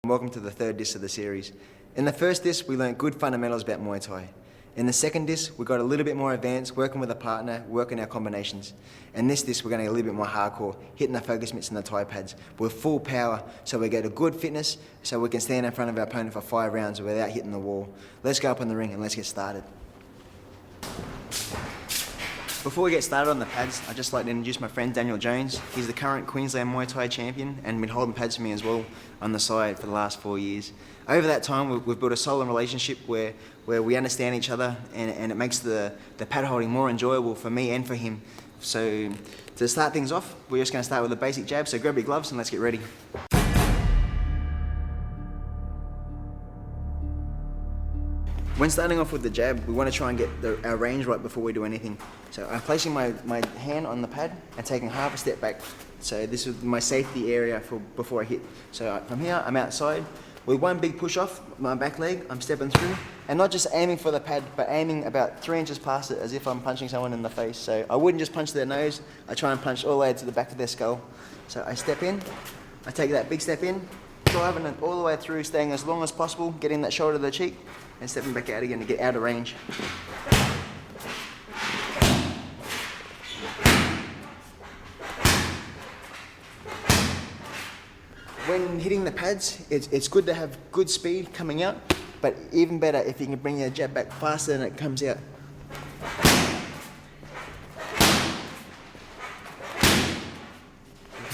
Welcome to the third disc of the series. In the first disc, we learned good fundamentals about Muay Thai. In the second disc, we got a little bit more advanced, working with a partner, working our combinations. And this disc, we're going to get a little bit more hardcore, hitting the focus mitts and the Thai pads with full power, so we get a good fitness, so we can stand in front of our opponent for 5 rounds without hitting the wall. Let's go up in the ring and let's get started. Before we get started on the pads, I'd just like to introduce my friend Daniel Jones. He's the current Queensland Muay Thai champion and been holding pads for me as well on the side for the last 4 years. Over that time, we've built a solid relationship where we understand each other, and it makes the pad holding more enjoyable for me and for him. So to start things off, we're just going to start with a basic jab, so grab your gloves and let's get ready. When starting off with the jab, we want to try and get our range right before we do anything. So I'm placing my hand on the pad and taking half a step back. So this is my safety area before I hit. So from here, I'm outside. With one big push off my back leg, I'm stepping through. And not just aiming for the pad, but aiming about 3 inches past it as if I'm punching someone in the face. So I wouldn't just punch their nose, I try and punch all the way to the back of their skull. So I step in, I take that big step in, driving it all the way through, staying as long as possible, getting that shoulder to the cheek, and stepping back out again to get out of range. When hitting the pads, it's good to have good speed coming out, but even better if you can bring your jab back faster than it comes out.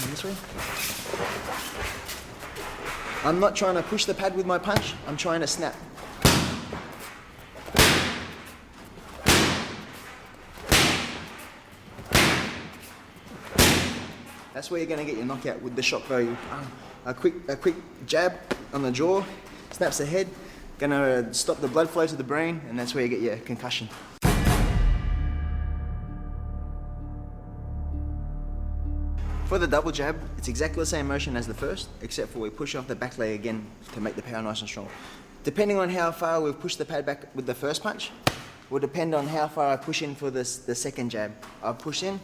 This way. I'm not trying to push the pad with my punch, I'm trying to snap. That's where you're going to get your knockout with the shock value. A quick jab on the jaw, snaps the head, going to stop the blood flow to the brain, and that's where you get your concussion. For the double jab, it's exactly the same motion as the first, except for we push off the back leg again to make the power nice and strong. Depending on how far we've pushed the pad back with the first punch, will depend on how far I push in for the second jab. I'll push in.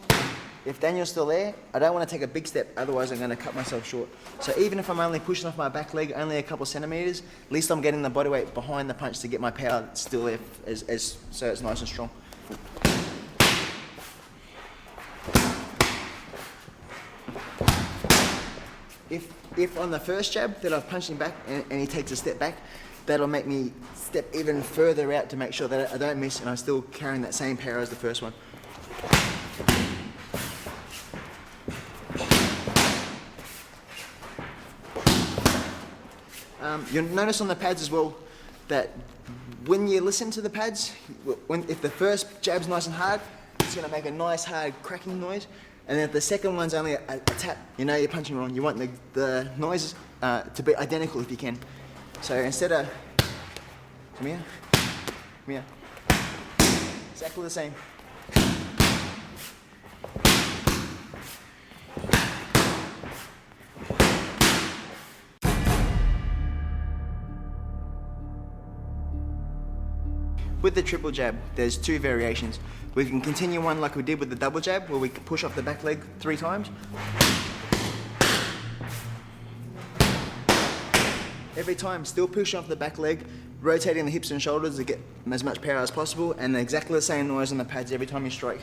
If Daniel's still there, I don't want to take a big step, otherwise I'm going to cut myself short. So even if I'm only pushing off my back leg only a couple centimeters, at least I'm getting the body weight behind the punch to get my power still there, so it's nice and strong. If on the first jab that I've punched him back and he takes a step back, that'll make me step even further out to make sure that I don't miss and I'm still carrying that same power as the first one. You'll notice on the pads as well that when you listen to the pads, if the first jab's nice and hard, it's going to make a nice hard cracking noise, and then if the second one's only a tap, you know you're punching wrong. You want the noise to be identical if you can. So instead of, come here, exactly the same. With the triple jab, there's 2 variations. We can continue one like we did with the double jab, where we can push off the back leg 3 times. Every time, still push off the back leg, rotating the hips and shoulders to get as much power as possible, and exactly the same noise on the pads every time you strike.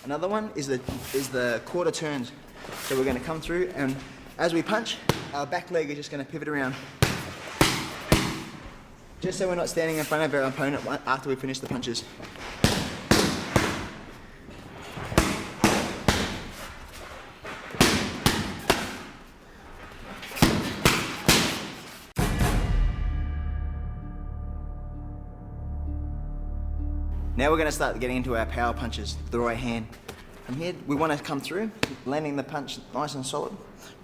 Another one is the quarter turns. So we're going to come through, and as we punch, our back leg is just going to pivot around. Just so we're not standing in front of our opponent after we finish the punches. Now we're going to start getting into our power punches with the right hand. From here, we want to come through, landing the punch nice and solid.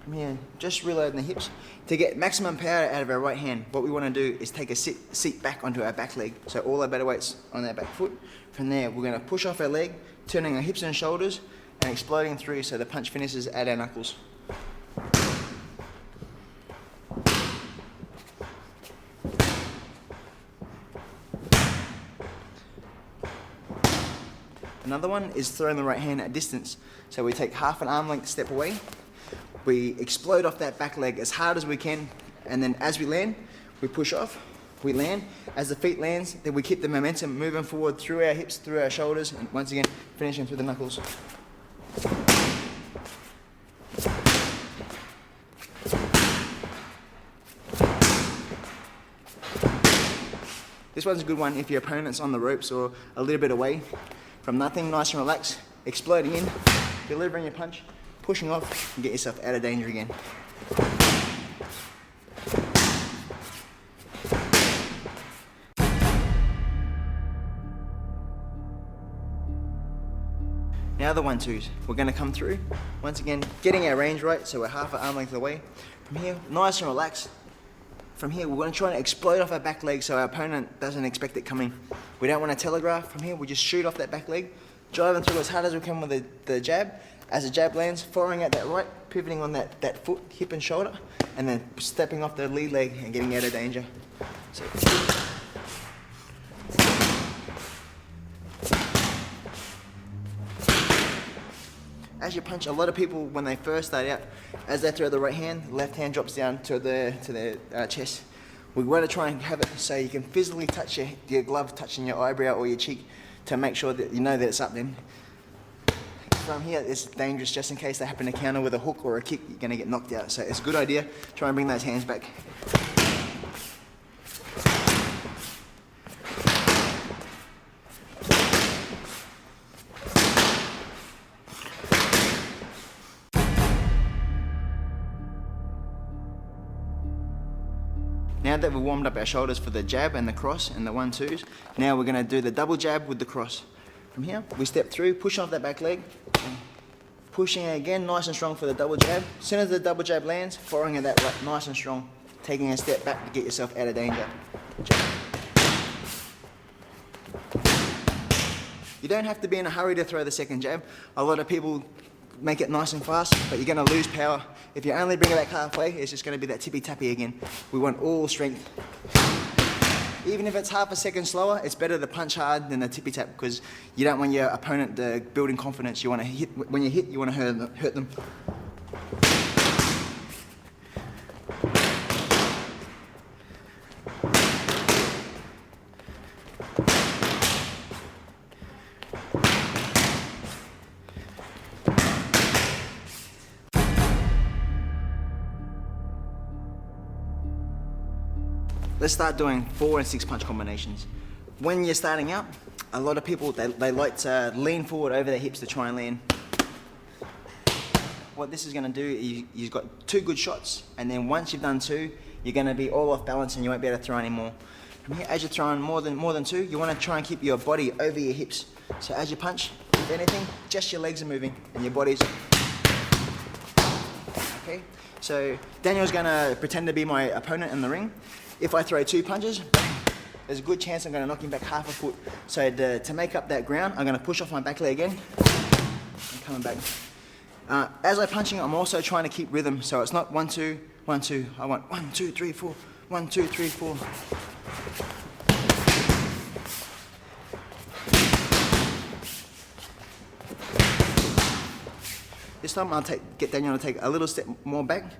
From here, just reloading the hips. To get maximum power out of our right hand, what we want to do is take a seat back onto our back leg. So all our better weight's on our back foot. From there, we're going to push off our leg, turning our hips and shoulders, and exploding through so the punch finishes at our knuckles. Another one is throwing the right hand at distance. So we take half an arm length step away, we explode off that back leg as hard as we can, and then as we land, we push off, we land. As the feet lands, then we keep the momentum moving forward through our hips, through our shoulders, and once again, finishing through the knuckles. This one's a good one if your opponent's on the ropes or a little bit away. From nothing, nice and relaxed, exploding in, delivering your punch, pushing off, and get yourself out of danger again. Now the 1-2s. We're going to come through, once again, getting our range right, so we're half an arm length away. From here, nice and relaxed. From here, we're going to try and explode off our back leg so our opponent doesn't expect it coming. We don't want to telegraph. From here, we just shoot off that back leg, driving through as hard as we can with the jab. As the jab lands, firing at that right, pivoting on that foot, hip and shoulder, and then stepping off the lead leg and getting out of danger. So, as you punch, a lot of people, when they first start out, as they throw the right hand, left hand drops down to their chest. We want to try and have it so you can physically touch your glove touching your eyebrow or your cheek to make sure that you know that it's up then. From here, it's dangerous just in case they happen to counter with a hook or a kick, you're going to get knocked out. So it's a good idea, try and bring those hands back. Now that we've warmed up our shoulders for the jab and the cross and the 1-2s, now we're going to do the double jab with the cross. From here, we step through, push off that back leg, pushing it again, nice and strong for the double jab. As soon as the double jab lands, firing at that right, nice and strong, taking a step back to get yourself out of danger. Jab. You don't have to be in a hurry to throw the second jab. A lot of people make it nice and fast, but you're going to lose power. If you only bring it back halfway, it's just going to be that tippy-tappy again. We want all strength. Even if it's half a second slower, it's better to punch hard than the tippy-tap because you don't want your opponent to build in confidence. You want to hit, when you hit, you want to hurt them. Let's start doing 4 and 6 punch combinations. When you're starting out, a lot of people, they like to lean forward over their hips to try and land. What this is going to do is you've got 2 good shots, and then once you've done 2, you're going to be all off balance and you won't be able to throw anymore. From here, as you're throwing more than 2, you want to try and keep your body over your hips. So as you punch, if anything, just your legs are moving and your body's... Okay, so Daniel's going to pretend to be my opponent in the ring. If I throw 2 punches, there's a good chance I'm going to knock him back half a foot. So to make up that ground, I'm going to push off my back leg again and coming back. As I'm punching, I'm also trying to keep rhythm. So it's not 1, 2, 1, 2. I want 1, 2, 3, 4, 1, 2, 3, 4. This time I'll get Daniel to take a little step more back.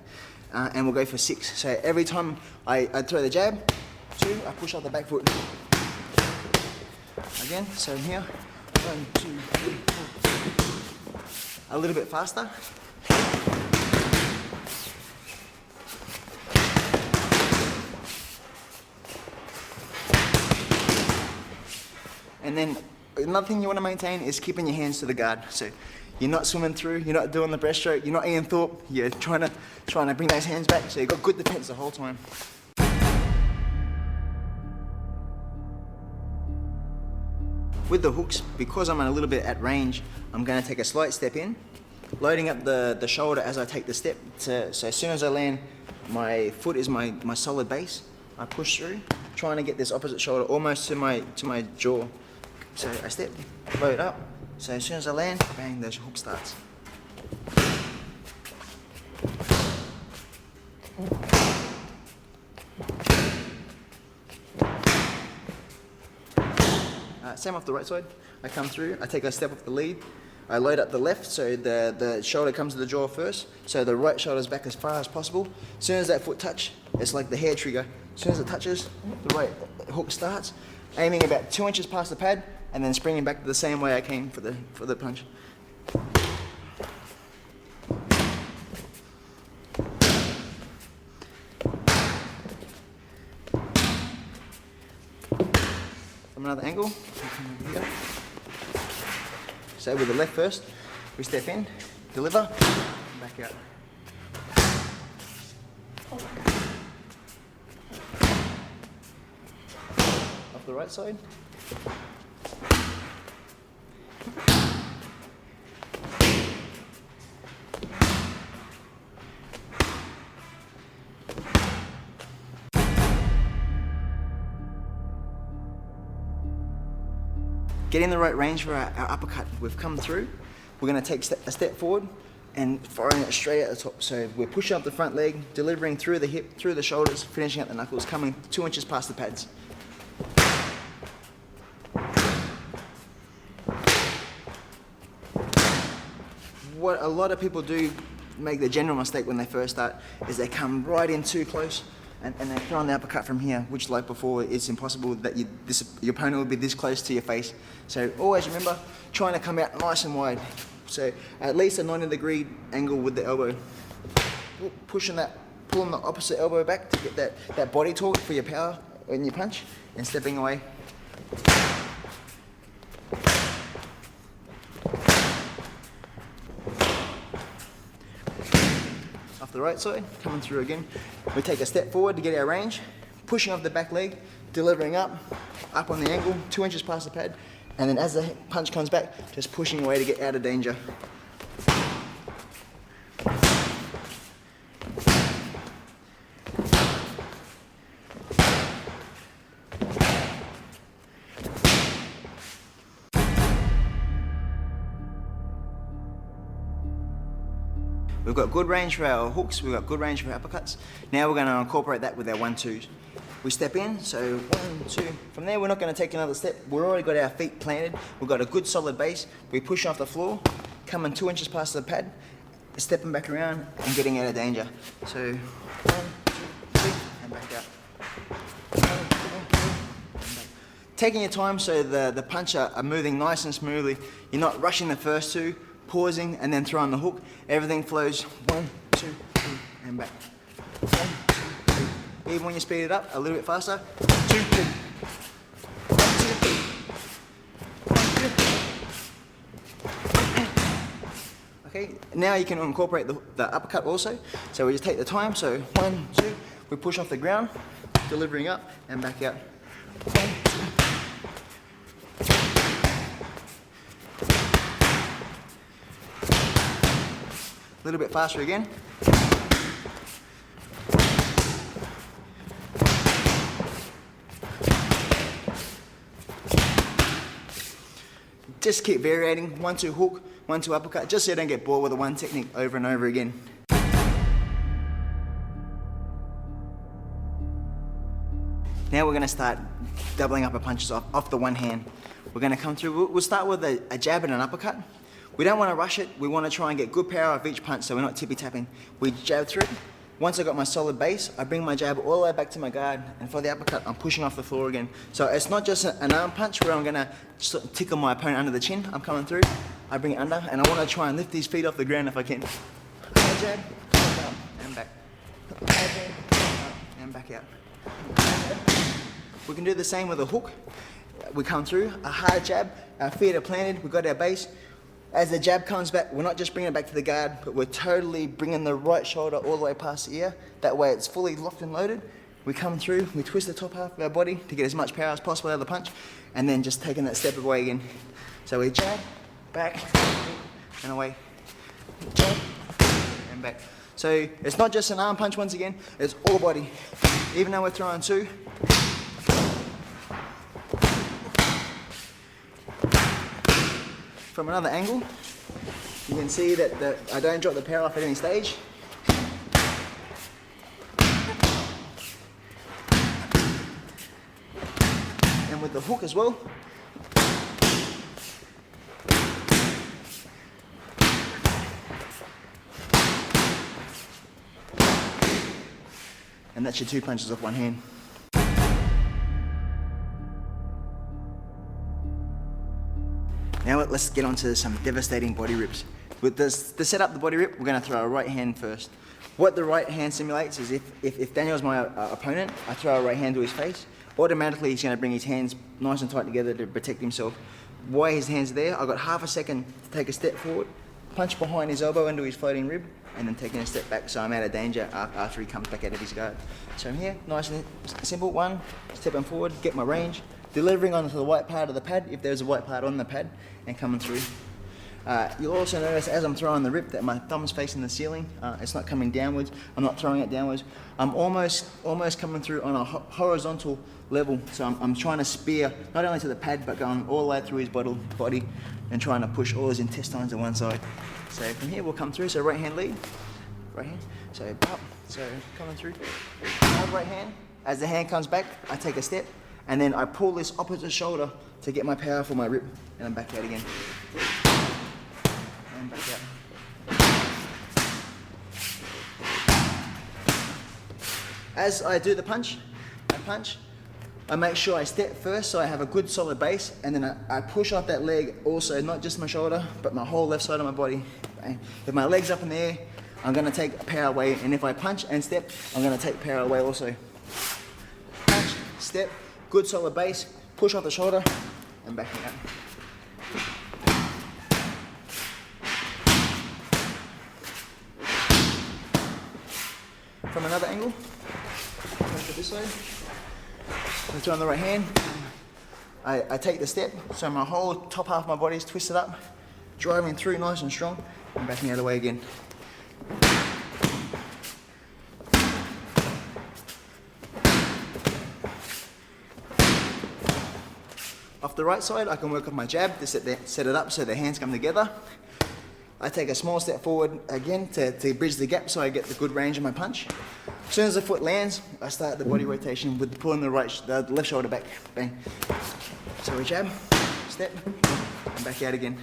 And we'll go for 6. So every time I throw the jab, 2, I push out the back foot. Again, so here, 1, 2, 3, 4. A little bit faster. And then another thing you want to maintain is keeping your hands to the guard. So you're not swimming through, you're not doing the breaststroke, you're not Ian Thorpe, you're trying to bring those hands back, so you've got good defense the whole time. With the hooks, because I'm a little bit at range, I'm going to take a slight step in, loading up the shoulder as I take the step. So as soon as I land, my foot is my solid base. I push through, trying to get this opposite shoulder almost to my jaw. So I step, load up. So as soon as I land, bang, the hook starts. Same off the right side. I come through, I take a step off the lead, I load up the left so the shoulder comes to the jaw first, so the right shoulder's back as far as possible. As soon as that foot touch, it's like the hair trigger. As soon as it touches, the right hook starts, aiming about 2 inches past the pad, and then springing back the same way I came for the punch. From another angle, here. So with the left first, we step in, deliver, back out. Off the right side. Getting the right range for our uppercut. We've come through, we're going to take a step forward and firing it straight at the top. So we're pushing up the front leg, delivering through the hip, through the shoulders, finishing at the knuckles, coming 2 inches past the pads. What a lot of people do, make the general mistake when they first start, is they come right in too close and they throw on the uppercut from here, which like before, it's impossible that your opponent will be this close to your face. So always remember, trying to come out nice and wide. So at least a 90-degree angle with the elbow. Pulling the opposite elbow back to get that body torque for your power in your punch, and stepping away. Off the right side, coming through again. We take a step forward to get our range, pushing off the back leg, delivering up on the angle, 2 inches past the pad, and then as the punch comes back, just pushing away to get out of danger. We've got good range for our hooks, we've got good range for our uppercuts. Now we're going to incorporate that with our 1-2s. We step in, so 1, 2. From there we're not going to take another step. We've already got our feet planted. We've got a good solid base. We push off the floor, coming 2 inches past the pad, stepping back around and getting out of danger. So 1, 2, 3, and back out. 1, 2, 3, and back. Taking your time so the punch are moving nice and smoothly. You're not rushing the first two, pausing and then throwing the hook. Everything flows 1, 2, 3, and back. 1, 2, 3. Even when you speed it up a little bit faster. 2, 3. 1, 2, 3. Okay, now you can incorporate the uppercut also. So we just take the time. So 1, 2. We push off the ground, delivering up and back out. 1, 2. A little bit faster again. Just keep varying, 1, 2 hook, 1, 2 uppercut, just so you don't get bored with the one technique over and over again. Now we're going to start doubling up our punches off the one hand. We're going to come through, we'll start with a jab and an uppercut. We don't want to rush it, we want to try and get good power off each punch so we're not tippy-tapping. We jab through. Once I've got my solid base, I bring my jab all the way back to my guard, and for the uppercut, I'm pushing off the floor again. So it's not just an arm punch where I'm going to tickle my opponent under the chin. I'm coming through, I bring it under, and I want to try and lift these feet off the ground if I can. Jab, up, and back. Jab, up, and back out. We can do the same with a hook. We come through, a hard jab, our feet are planted, we've got our base. As the jab comes back, we're not just bringing it back to the guard, but we're totally bringing the right shoulder all the way past the ear. That way it's fully locked and loaded. We come through, we twist the top half of our body to get as much power as possible out of the punch, and then just taking that step away again. So we jab, back, and away. Jab, and back. So it's not just an arm punch once again, it's all body. Even though we're throwing 2, from another angle, you can see that I don't drop the power off at any stage. And with the hook as well, And that's your 2 punches off one hand. Now let's get on to some devastating body rips. With this, to set up the body rip, we're going to throw a right hand first. What the right hand simulates is if Daniel's my opponent, I throw a right hand to his face, automatically he's going to bring his hands nice and tight together to protect himself. While his hands are there, I've got half a second to take a step forward, punch behind his elbow into his floating rib, and then taking a step back so I'm out of danger after he comes back out of his guard. So I'm here, nice and simple. One, stepping forward, get my range, delivering onto the white part of the pad, if there's a white part on the pad, and coming through. You'll also notice as I'm throwing the rip that my thumb's facing the ceiling. It's not coming downwards. I'm not throwing it downwards. I'm almost coming through on a horizontal level. So I'm trying to spear not only to the pad, but going all the way through his body and trying to push all his intestines to one side. So from here we'll come through. So right hand lead, right hand. So up. So coming through. Hard right hand. As the hand comes back, I take a step, and then I pull this opposite shoulder to get my power for my rip, and I'm back out again. And back out. As I do the punch, I make sure I step first so I have a good solid base, and then I push off that leg also, not just my shoulder, but my whole left side of my body. If my leg's up in the air, I'm going to take power away, and if I punch and step, I'm going to take power away also. Punch, step, good solid base, push off the shoulder, and back out. From another angle, push it this way. I throw on the right hand. I take the step, so my whole top half of my body is twisted up, driving through nice and strong, and backing out of the way again. Off the right side, I can work on my jab to set it up so the hands come together. I take a small step forward again to bridge the gap so I get the good range of my punch. As soon as the foot lands, I start the body rotation with pulling the left shoulder back. Bang. So we jab, step, and back out again.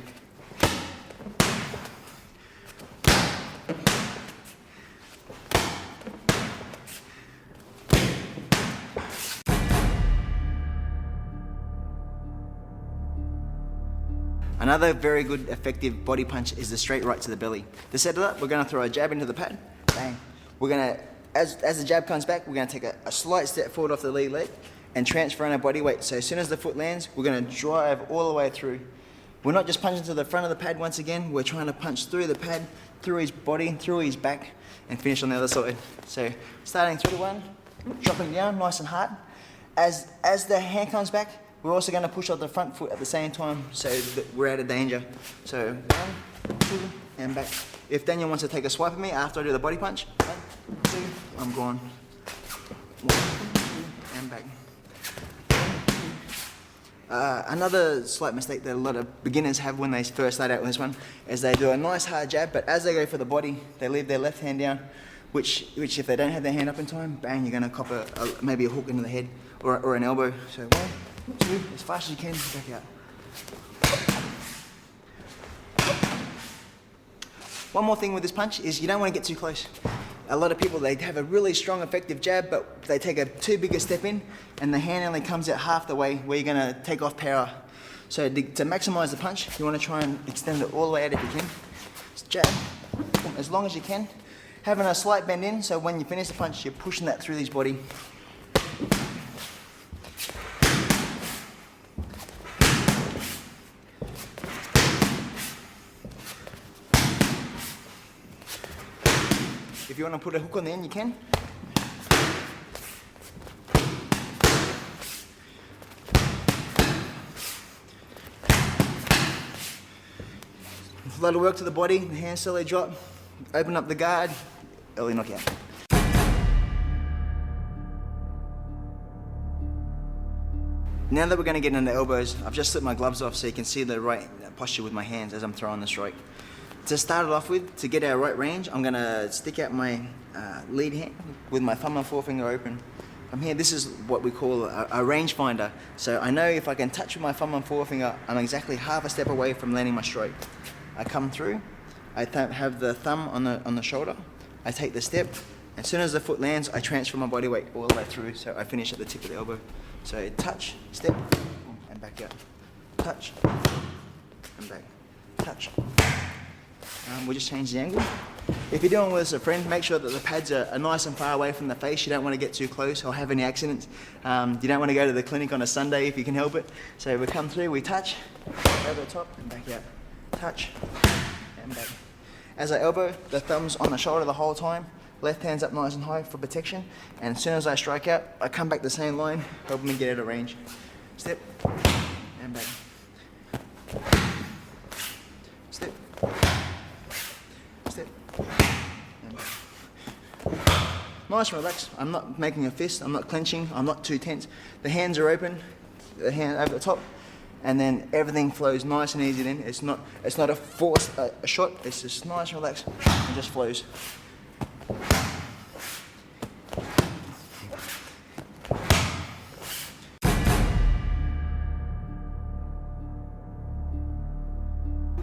Another very good effective body punch is the straight right to the belly. To set it up, we're going to throw a jab into the pad. Bang. We're going to, as the jab comes back, we're going to take a slight step forward off the lead leg and transfer on our body weight. So as soon as the foot lands, we're going to drive all the way through. We're not just punching to the front of the pad once again, we're trying to punch through the pad, through his body, through his back, and finish on the other side. So starting 3 to 1, dropping down nice and hard. As the hand comes back, we're also going to push out the front foot at the same time so that we're out of danger. So 1, 2, and back. If Daniel wants to take a swipe at me after I do the body punch, 1, 2, I'm gone. 1, 2, and back. Another slight mistake that a lot of beginners have when they first start out with this one is they do a nice hard jab, but as they go for the body, they leave their left hand down, which if they don't have their hand up in time, bang, you're going to cop maybe a hook into the head or an elbow. So 1, 2, as fast as you can, back out. One more thing with this punch is you don't want to get too close. A lot of people, they have a really strong, effective jab, but they take a too big a step in, and the hand only comes out half the way where you're going to take off power. So to maximize the punch, you want to try and extend it all the way out if you can. Just jab, as long as you can. Having a slight bend in, so when you finish the punch, you're pushing that through his body. If you want to put a hook on the end, you can. A lot of work to the body, the hands slowly drop, open up the guard, early knockout. Now that we're going to get into elbows, I've just slipped my gloves off so you can see the right posture with my hands as I'm throwing the strike. To start it off with, to get our right range, I'm going to stick out my lead hand with my thumb and forefinger open. From here, this is what we call a range finder. So I know if I can touch with my thumb and forefinger, I'm exactly half a step away from landing my strike. I come through, I have the thumb on the shoulder, I take the step, As soon as the foot lands, I transfer my body weight all the way through, so I finish at the tip of the elbow. So touch, step, and back out. Touch, and back. Touch. We'll just change the angle. If you're doing with a friend, make sure that the pads are nice and far away from the face. You don't want to get too close or have any accidents. You don't want to go to the clinic on a Sunday if you can help it. So we come through, we touch, over the top and back out. Touch, and back. As I elbow, the thumb's on the shoulder the whole time. Left hand's up nice and high for protection. And as soon as I strike out, I come back the same line, helping me get out of range. Step, and back. Step. Step. And back. Nice and relaxed. I'm not making a fist, I'm not clenching, I'm not too tense. The hands are open, the hand over the top, and then everything flows nice and easy then. It's not a force, a shot, it's just nice and relaxed and just flows.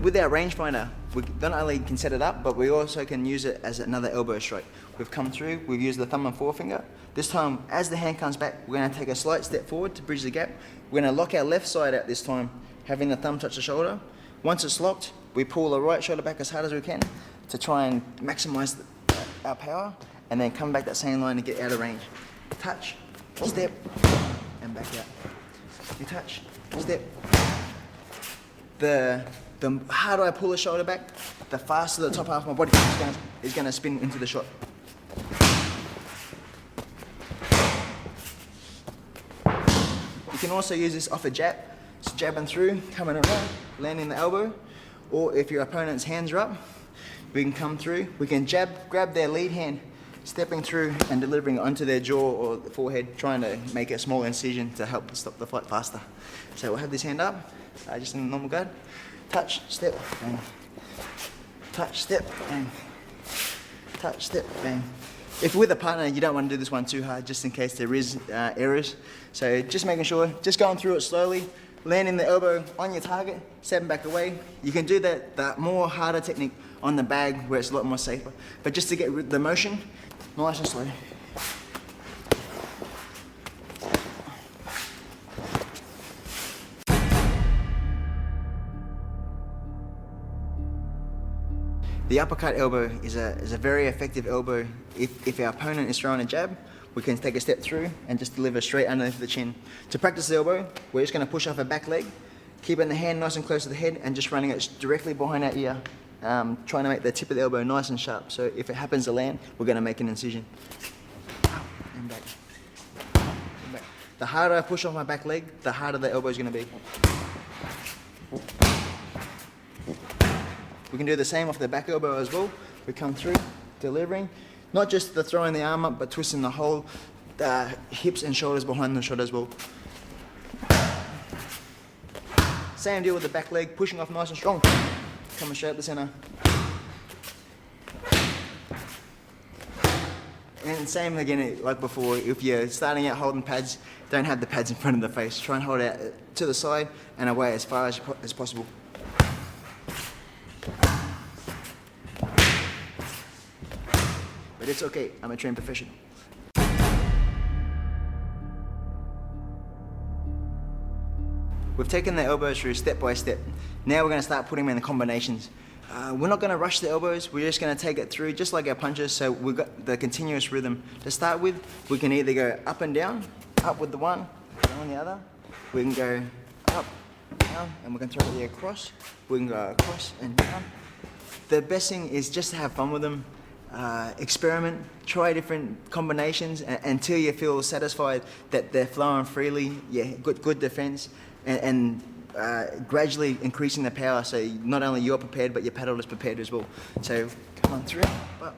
With our rangefinder, we not only can set it up, but we also can use it as another elbow strike. We've come through, we've used the thumb and forefinger. This time, as the hand comes back, we're going to take a slight step forward to bridge the gap. We're going to lock our left side out this time, having the thumb touch the shoulder. Once it's locked, we pull the right shoulder back as hard as we can to try and maximize our power, and then come back that same line to get out of range. Touch, step, and back out. You touch, step. The harder I pull the shoulder back, the faster the top half of my body is going to spin into the shot. You can also use this off a jab, so jabbing through, coming around, landing the elbow, or if your opponent's hands are up, we can come through, we can grab their lead hand, stepping through and delivering onto their jaw or the forehead, trying to make a small incision to help stop the fight faster. So we'll have this hand up, just in a normal guard. Touch, step, bang. Touch, step, bang. Touch, step, bang. If you're with a partner, you don't want to do this one too hard, just in case there is errors. So just making sure, just going through it slowly, landing the elbow on your target, stepping back away. You can do that more harder technique on the bag where it's a lot more safer. But just to get the motion, nice and slow. The uppercut elbow is a very effective elbow. If our opponent is throwing a jab, we can take a step through and just deliver straight underneath the chin. To practice the elbow, we're just going to push off our back leg, keeping the hand nice and close to the head and just running it directly behind our ear, trying to make the tip of the elbow nice and sharp. So if it happens to land, we're going to make an incision. And back. And back. The harder I push off my back leg, the harder the elbow is going to be. We can do the same off the back elbow as well. We come through, delivering, not just the throwing the arm up, but twisting the whole hips and shoulders behind the shot as well. Same deal with the back leg, pushing off nice and strong. Coming straight up the center. And same again, like before, if you're starting out holding pads, don't have the pads in front of the face. Try and hold it out to the side and away as far as possible. But it's okay, I'm a trained professional. We've taken the elbows through step by step. Now we're going to start putting them in the combinations. We're not going to rush the elbows, we're just going to take it through just like our punches, so we've got the continuous rhythm. To start with, we can either go up and down, up with the one, down the other. We can go up, down, and we can throw it across. We can go across and down. The best thing is just to have fun with them. Experiment, try different combinations until you feel satisfied that they're flowing freely. Yeah, good defense, and gradually increasing the power, so not only you're prepared but your paddle is prepared as well. So come on through, up.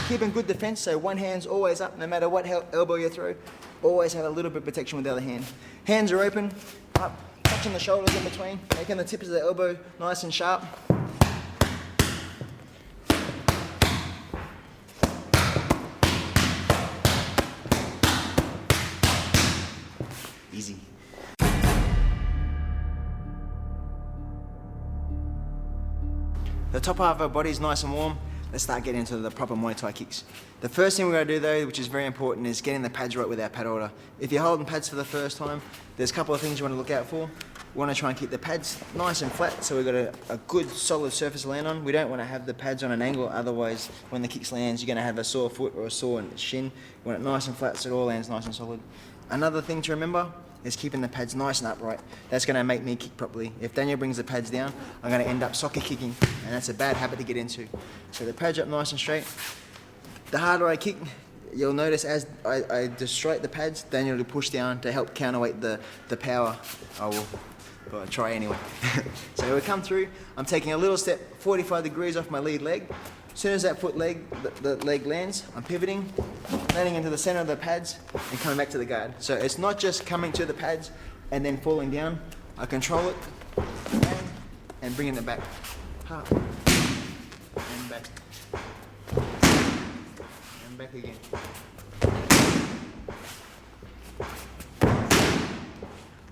Keeping good defense, so one hand's always up no matter what elbow you throw. Always have a little bit of protection with the other hand. Hands are open, up, touching the shoulders in between, making the tips of the elbow nice and sharp. Easy. The top half of our body is nice and warm. let's start getting into the proper Muay Thai kicks. The first thing we're going to do though, which is very important, is getting the pads right with our pad holder. If you're holding pads for the first time, there's a couple of things you want to look out for. We want to try and keep the pads nice and flat so we've got a good solid surface to land on. We don't want to have the pads on an angle, otherwise when the kicks lands you're going to have a sore foot or a sore shin. You want it nice and flat so it all lands nice and solid. Another thing to remember is keeping the pads nice and upright. That's going to make me kick properly. If Daniel brings the pads down, I'm going to end up soccer kicking, and that's a bad habit to get into. So the pads are up nice and straight. The harder I kick, you'll notice as I distrate the pads, Daniel will push down to help counterweight the power. But I'll try anyway. So we come through, I'm taking a little step 45 degrees off my lead leg. As soon as that the leg lands, I'm pivoting, landing into the center of the pads and coming back to the guard. So it's not just coming to the pads and then falling down. I control it and bringing it back. Up and back. And back again.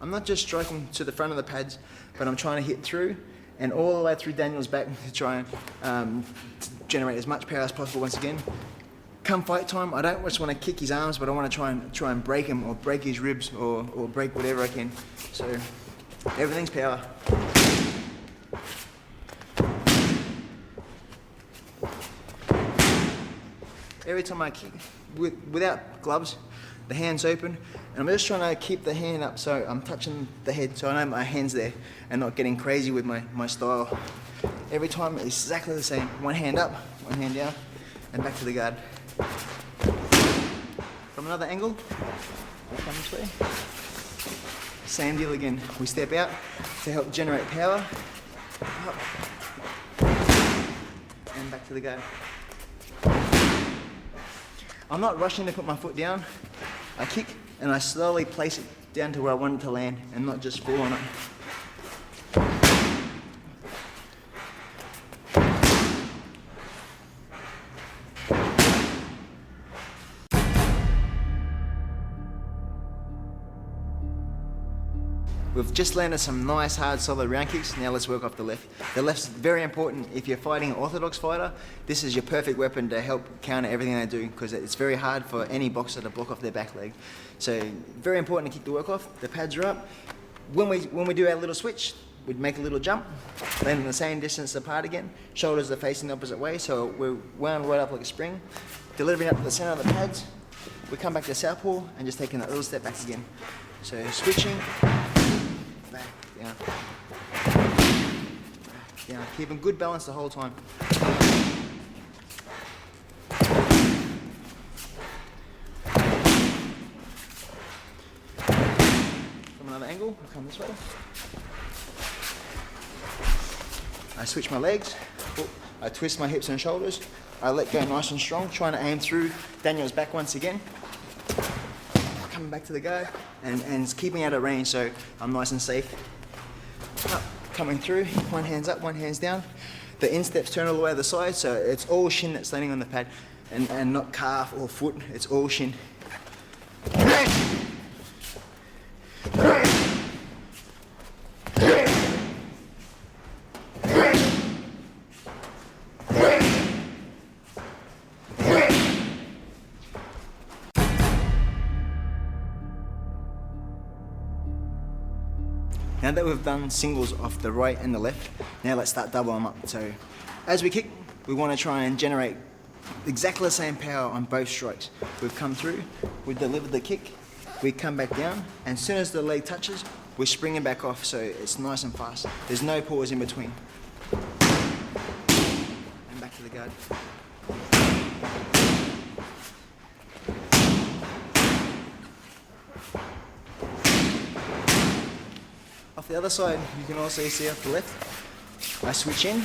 I'm not just striking to the front of the pads, but I'm trying to hit through and all the way through Daniel's back to try and generate as much power as possible once again. Come fight time, I don't just want to kick his arms, but I want to try and break him or break his ribs or break whatever I can. So everything's power. Every time I kick, without gloves, the hand's open, and I'm just trying to keep the hand up so I'm touching the head so I know my hand's there and not getting crazy with my style. Every time it's exactly the same. One hand up, one hand down, and back to the guard. From another angle, I come this way. Same deal again. We step out to help generate power. Up, and back to the guard. I'm not rushing to put my foot down. I kick and I slowly place it down to where I want it to land and not just fall on it. We've just landed some nice, hard, solid round kicks. Now let's work off the left. The left's very important. If you're fighting an orthodox fighter, this is your perfect weapon to help counter everything they do, because it's very hard for any boxer to block off their back leg. So very important to kick the work off. The pads are up. When we do our little switch, we'd make a little jump, landing the same distance apart again. Shoulders are facing the opposite way, so we're wound right up like a spring. Delivering up to the center of the pads. We come back to southpaw and just taking that little step back again. So switching. Back, down, back, down. Keeping good balance the whole time. From another angle, I'll come this way. I switch my legs, I twist my hips and shoulders, I let go nice and strong, trying to aim through Daniel's back once again. Coming back to the guard and keeping out of range so I'm nice and safe. Up, coming through, one hand's up, one hand's down. The insteps turn all the way to the side, so it's all shin that's landing on the pad and not calf or foot, it's all shin. Now that we've done singles off the right and the left, now let's start doubling them up. So as we kick, we want to try and generate exactly the same power on both strikes. We've come through, we've delivered the kick, we come back down, and as soon as the leg touches, we're springing back off so it's nice and fast. There's no pause in between. And back to the guard. Off the other side, you can also see off the left, I switch in,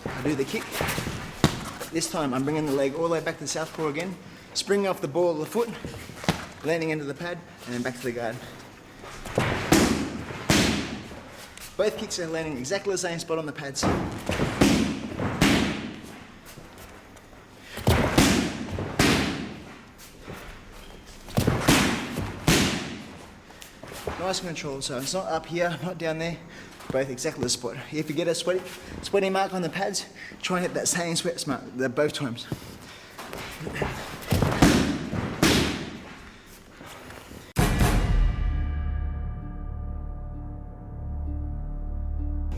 I do the kick. This time I'm bringing the leg all the way back to the southpaw again, springing off the ball of the foot, landing into the pad, and then back to the guard. Both kicks are landing exactly the same spot on the pads. Nice control, so it's not up here, not down there. both exactly the spot. If you get a sweaty mark on the pads, try and hit that same sweat mark both times.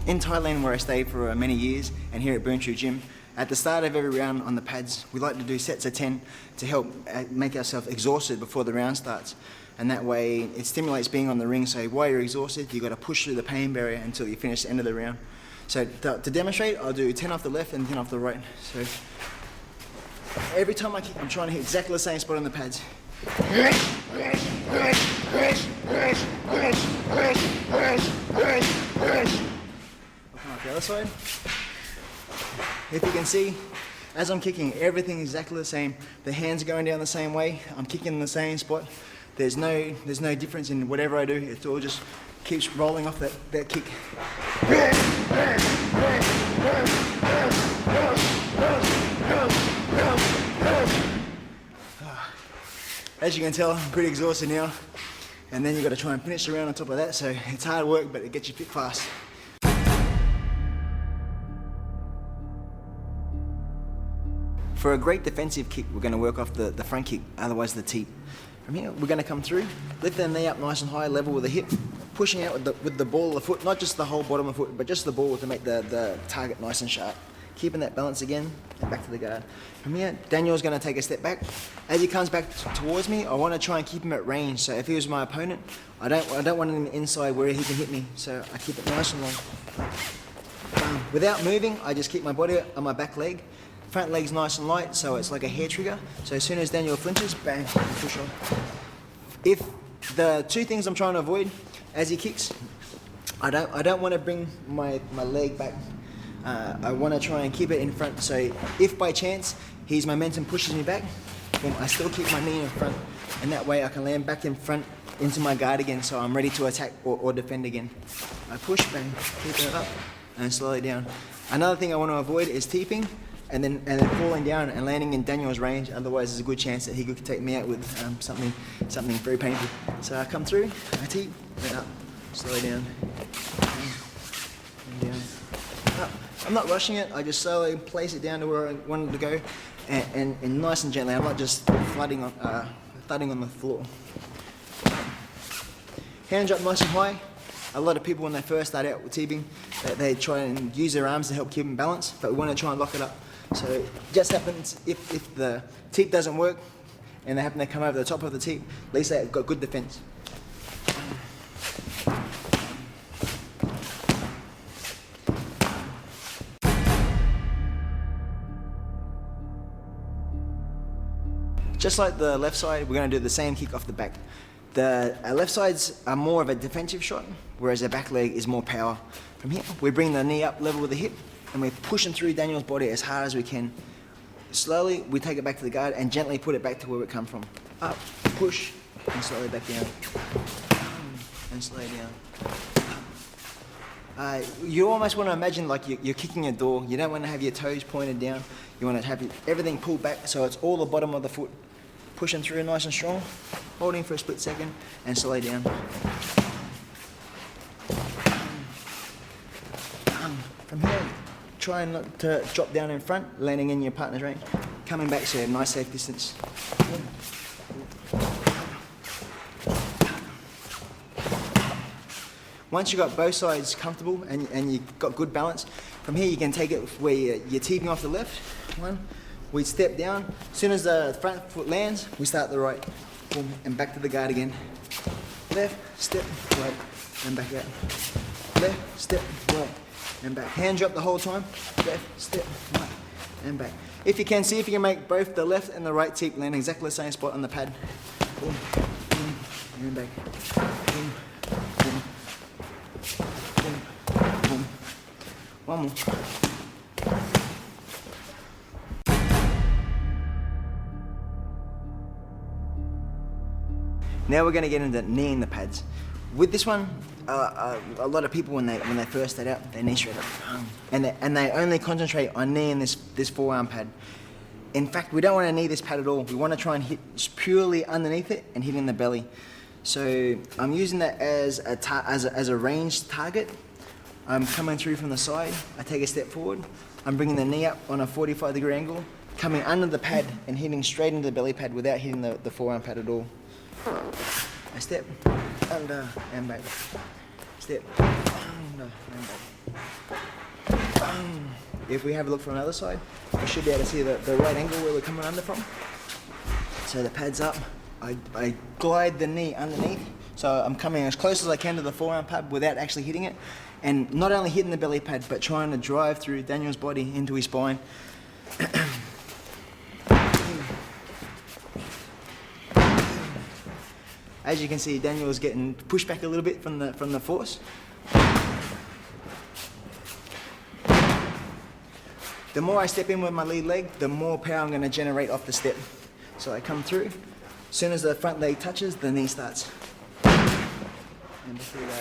In Thailand, where I stayed for many years, and here at Burnshu Gym, at the start of every round on the pads, we like to do sets of 10 to help make ourselves exhausted before the round starts. And that way, it stimulates being on the ring, so while you're exhausted, you've got to push through the pain barrier until you finish the end of the round. So to demonstrate, I'll do 10 off the left and 10 off the right. So every time I kick, I'm trying to hit exactly the same spot on the pads. The other side. If you can see, as I'm kicking, everything is exactly the same. The hands are going down the same way. I'm kicking in the same spot. There's no difference in whatever I do. It all just keeps rolling off that kick. As you can tell, I'm pretty exhausted now. And then you've got to try and finish the round on top of that. So it's hard work, but it gets you fit fast. For a great defensive kick, we're going to work off the front kick, otherwise the teep. From here, we're going to come through, lift the knee up nice and high, level with the hip, pushing out with the ball of the foot, not just the whole bottom of the foot, but just the ball to make the target nice and sharp. Keeping that balance again, and back to the guard. From here, Daniel's going to take a step back. As he comes back towards me, I want to try and keep him at range. So if he was my opponent, I don't want him inside where he can hit me. So I keep it nice and long. Without moving, I just keep my body on my back leg. Front leg's nice and light, so it's like a hair trigger. So as soon as Daniel flinches, bang, push off. If the two things I'm trying to avoid as he kicks, I don't want to bring my leg back. I want to try and keep it in front. So if by chance his momentum pushes me back, then I still keep my knee in front, and that way I can land back in front into my guard again, so I'm ready to attack or defend again. I push, bang, keep it up, and slow it down. Another thing I want to avoid is teeping. And then falling down and landing in Daniel's range. Otherwise, there's a good chance that he could take me out with something very painful. So I come through, I teep, then up, slow down, and down. Up. I'm not rushing it. I just slowly place it down to where I want it to go, and nice and gently. I'm not just thudding on the floor. Hands up nice and high. A lot of people when they first start out with teeping, they try and use their arms to help keep them balanced, but we want to try and lock it up. So it just happens if the teep doesn't work and they happen to come over the top of the teep, at least they've got good defense. Just like the left side, we're going to do the same kick off the back. The left sides are more of a defensive shot, whereas the back leg is more power. From here, we bring the knee up level with the hip, and we're pushing through Daniel's body as hard as we can. Slowly, we take it back to the guard and gently put it back to where it come from. Up, push, and slowly back down. And slow down. You almost want to imagine like you're kicking a door. You don't want to have your toes pointed down. You want to have everything pulled back so it's all the bottom of the foot. Pushing through nice and strong, holding for a split second, and slow down. From here, try not to drop down in front, landing in your partner's range. Coming back to a nice safe distance. Once you've got both sides comfortable and you've got good balance, from here you can take it where you're teeping off the left. We step down. As soon as the front foot lands, we start the right. Boom, and back to the guard again. Left, step, right, and back out. Left, step, right, and back. Hand drop the whole time. Left, step, right, and back. If you can, see if you can make both the left and the right teep land exactly the same spot on the pad. Boom, boom, and back. Boom, boom, boom, boom. One more. Now we're going to get into kneeing the pads. With this one, a lot of people when they first start out, they knee straight up, and they only concentrate on kneeing this forearm pad. In fact, we don't want to knee this pad at all. We want to try and hit purely underneath it and hitting the belly. So I'm using that as a ranged target. I'm coming through from the side, I take a step forward, I'm bringing the knee up on a 45-degree angle, coming under the pad and hitting straight into the belly pad without hitting the forearm pad at all. I step, under, and back. Step, under, and back. If we have a look from another side, we should be able to see the right angle where we're coming under from. So the pad's up, I glide the knee underneath, so I'm coming as close as I can to the forearm pad without actually hitting it, and not only hitting the belly pad, but trying to drive through Daniel's body into his spine. As you can see, Daniel's getting pushed back a little bit from the force. The more I step in with my lead leg, the more power I'm going to generate off the step. So I come through. As soon as the front leg touches, the knee starts. And before you go.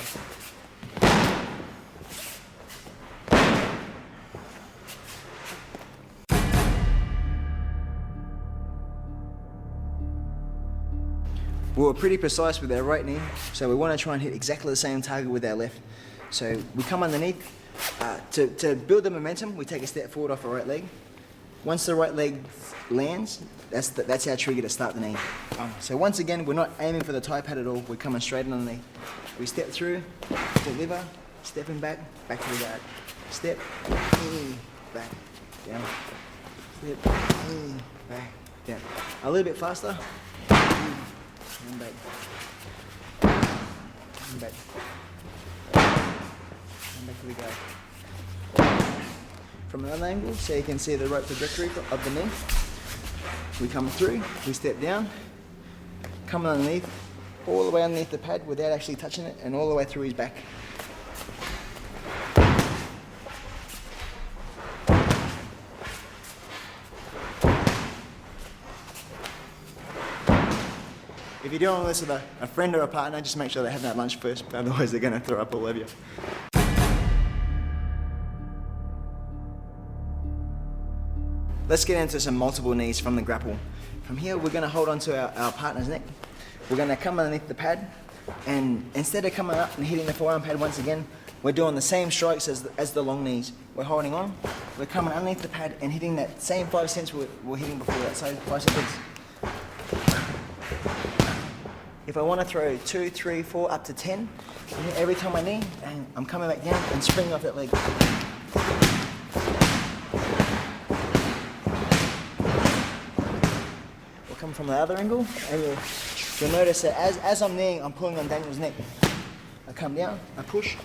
We were pretty precise with our right knee, so we want to try and hit exactly the same target with our left. So we come underneath. To build the momentum, we take a step forward off our right leg. Once the right leg lands, that's our trigger to start the knee. So once again, we're not aiming for the Thai pad at all, we're coming straight on the knee. We step through, deliver, stepping back to the guard. Step, back, down. Step, back, down. A little bit faster. And back. And back. And back to the guard. From another angle, so you can see the right trajectory of the knee. We come through, we step down, come underneath, all the way underneath the pad without actually touching it, and all the way through his back. If you're doing this with a friend or a partner, just make sure they have that lunch first, otherwise they're going to throw up all over you. Let's get into some multiple knees from the grapple. From here, we're going to hold on to our partner's neck. We're going to come underneath the pad, and instead of coming up and hitting the forearm pad once again, we're doing the same strikes as the long knees. We're holding on, we're coming underneath the pad and hitting that same 5 cents we're hitting before that, so 5 seconds. If I want to throw 2, 3, 4, up to 10, every time I knee, and I'm coming back down and springing off that leg. We'll come from the other angle, and you'll notice that as I'm kneeing, I'm pulling on Daniel's neck. I come down, I push.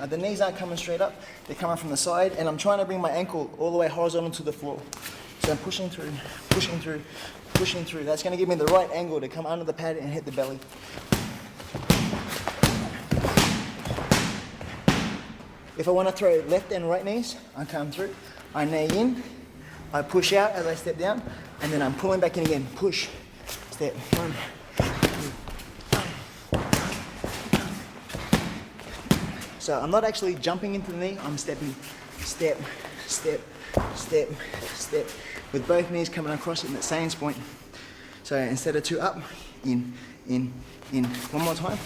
The knees aren't coming straight up, they're coming from the side, and I'm trying to bring my ankle all the way horizontal to the floor. So I'm pushing through, pushing through, pushing through. That's going to give me the right angle to come under the pad and hit the belly. If I want to throw left and right knees, I come through, I knee in, I push out as I step down, and then I'm pulling back in again. Push, step, 1, 2. So I'm not actually jumping into the knee, I'm stepping, step, step, step, step, with both knees coming across at the same point. So instead of 2 up, in. One more time.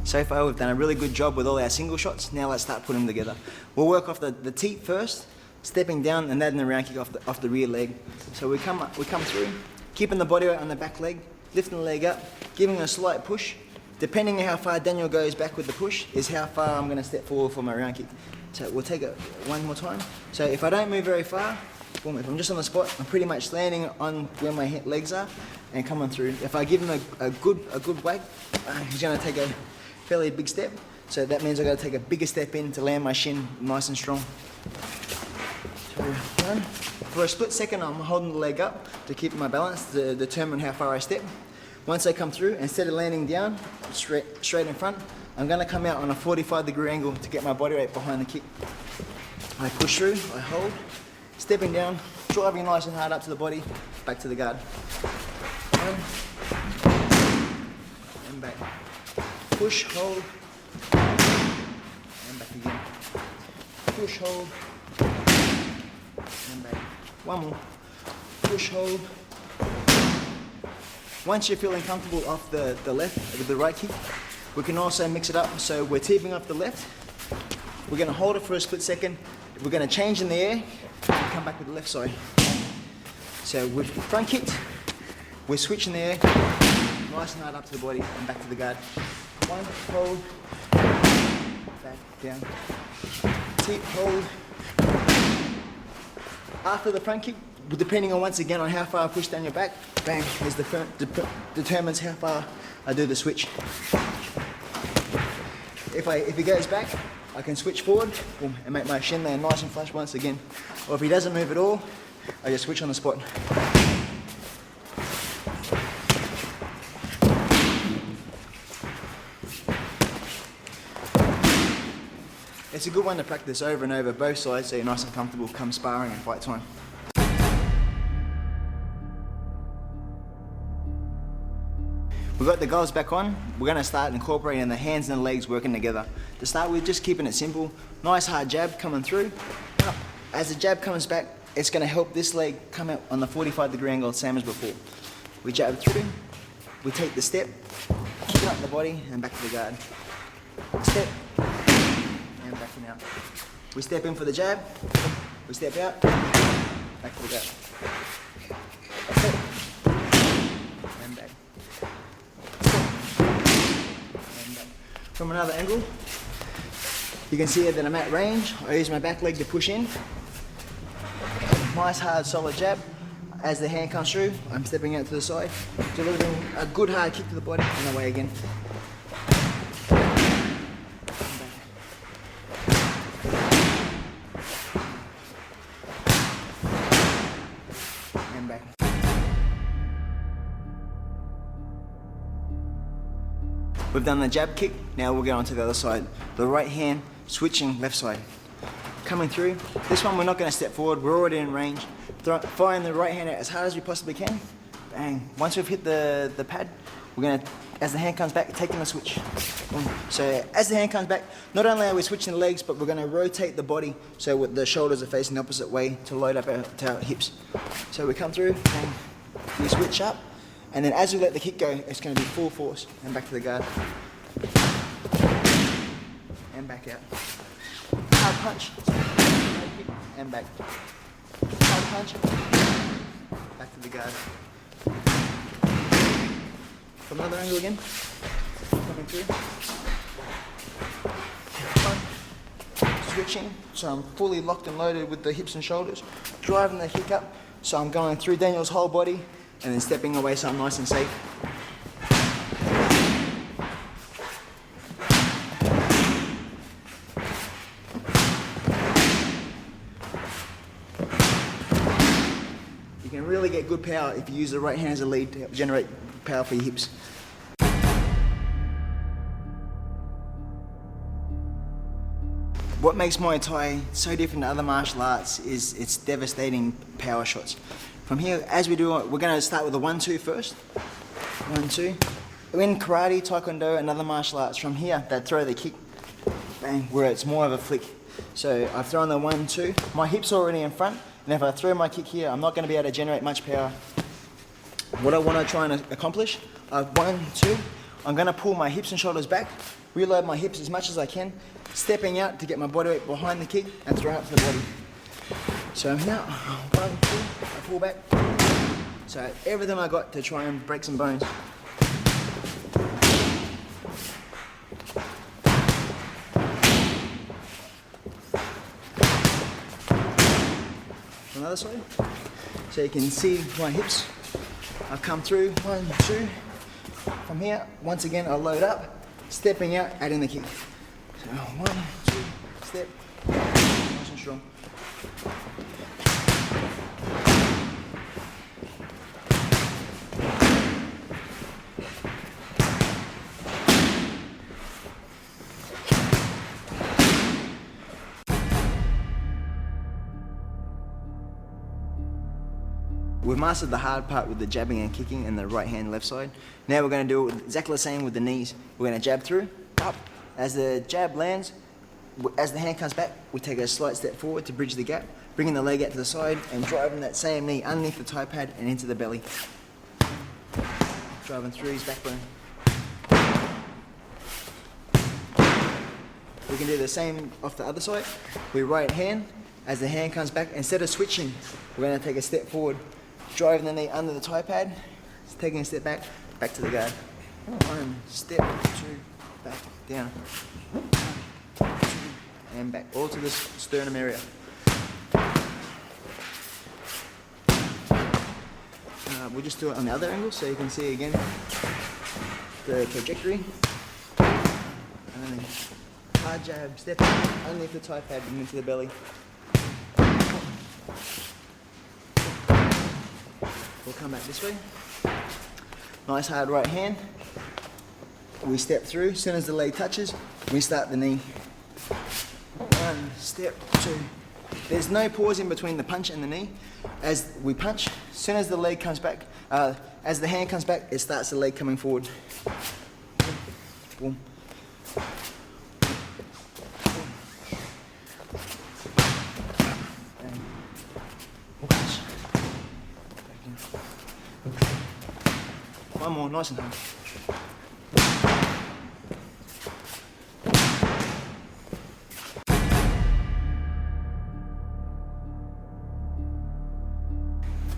So far we've done a really good job with all our single shots. Now let's start putting them together. We'll work off the teep first, stepping down and adding the round kick off the rear leg. So we come through, keeping the body weight on the back leg, lifting the leg up, giving a slight push. Depending on how far Daniel goes back with the push is how far I'm going to step forward for my round kick. So we'll take it one more time. So if I don't move very far, boom, if I'm just on the spot, I'm pretty much landing on where my legs are and coming through. If I give him a good whack, he's going to take a fairly big step. So that means I've got to take a bigger step in to land my shin nice and strong. So, 1. For a split second, I'm holding the leg up to keep my balance to determine how far I step. Once I come through, instead of landing down, straight in front, I'm going to come out on a 45-degree angle to get my body weight behind the kick. I push through, I hold, stepping down, driving nice and hard up to the body, back to the guard. 1, and back. Push, hold, and back again. Push, hold, and back. One more. Push, hold. Once you're feeling comfortable off the left with the right kick, we can also mix it up. So we're tipping off the left. We're going to hold it for a split second. We're going to change in the air and come back with the left side. So we've front kicked. We're switching the air. Nice and hard up to the body and back to the guard. One, hold, back, down. Tip, hold. After the front kick, depending on once again on how far I push down your back, bang, is determines how far I do the switch. If he goes back, I can switch forward, boom, and make my shin land nice and flush once again. Or if he doesn't move at all, I just switch on the spot. It's a good one to practice over and over both sides so you're nice and comfortable come sparring and fight time. We've got the gloves back on. We're going to start incorporating the hands and the legs working together. To start with, just keeping it simple. Nice hard jab coming through. As the jab comes back, it's going to help this leg come out on the 45-degree angle, same as before. We jab through, we take the step, kick up the body and back to the guard. Step, and back and out. We step in for the jab, we step out, back to the guard. Step, and back. From another angle, you can see that I'm at range. I use my back leg to push in. Nice hard solid jab. As the hand comes through, I'm stepping out to the side, delivering a good hard kick to the body, and away again. And back. We've done the jab kick, now we'll go on to the other side. The right hand, switching left side. Coming through, this one we're not going to step forward, we're already in range. Firing the right hand out as hard as we possibly can. Bang. Once we've hit the pad, we're going to, as the hand comes back, taking the switch. Boom. So as the hand comes back, not only are we switching the legs, but we're going to rotate the body so the shoulders are facing the opposite way to load up our hips. So we come through, and we switch up. And then as we let the kick go, it's going to be full force and back to the guard. And back out. Hard punch, and back. Hard punch, back to the guard. From another angle again. Coming through. Switching, so I'm fully locked and loaded with the hips and shoulders. Driving the kick up, so I'm going through Daniel's whole body. And then stepping away so I'm nice and safe. You can really get good power if you use the right hand as a lead to generate power for your hips. What makes Muay Thai so different to other martial arts is its devastating power shots. From here, as we do, we're going to start with a 1-2 first. 1-2. In karate, taekwondo, and other martial arts, from here, they throw the kick, bang, where it's more of a flick. So I've thrown the 1-2. My hip's already in front, and if I throw my kick here, I'm not going to be able to generate much power. What I want to try and accomplish, 1-2, I'm going to pull my hips and shoulders back, reload my hips as much as I can, stepping out to get my body weight behind the kick, and throw out to the body. So now, 1, 2, I pull back. So everything I got to try and break some bones. From the other side. So you can see my hips. I've come through, 1, 2. From here, once again, I load up, stepping out, adding the kick. So 1, 2, step, nice and strong. We've mastered the hard part with the jabbing and kicking and the right hand left side. Now we're going to do exactly the same with the knees. We're going to jab through, up, As the jab lands, as the hand comes back, we take a slight step forward to bridge the gap, bringing the leg out to the side and driving that same knee underneath the thigh pad and into the belly. Driving through his backbone. We can do the same off the other side. We right hand, as the hand comes back, instead of switching, we're going to take a step forward, driving the knee under the thigh pad, taking a step back, back to the guard. 1 step, 2, back, down, 1, 2, and back, all to the sternum area. We'll just do it on the other angle so you can see again the trajectory. And then hard jab, step underneath the thigh pad and into the belly. We'll come back this way. Nice hard right hand. We step through. As soon as the leg touches, we start the knee. 1 step, 2. There's no pause in between the punch and the knee. As we punch, as soon as the leg comes back, as the hand comes back, it starts the leg coming forward. Boom. One more, nice and hard.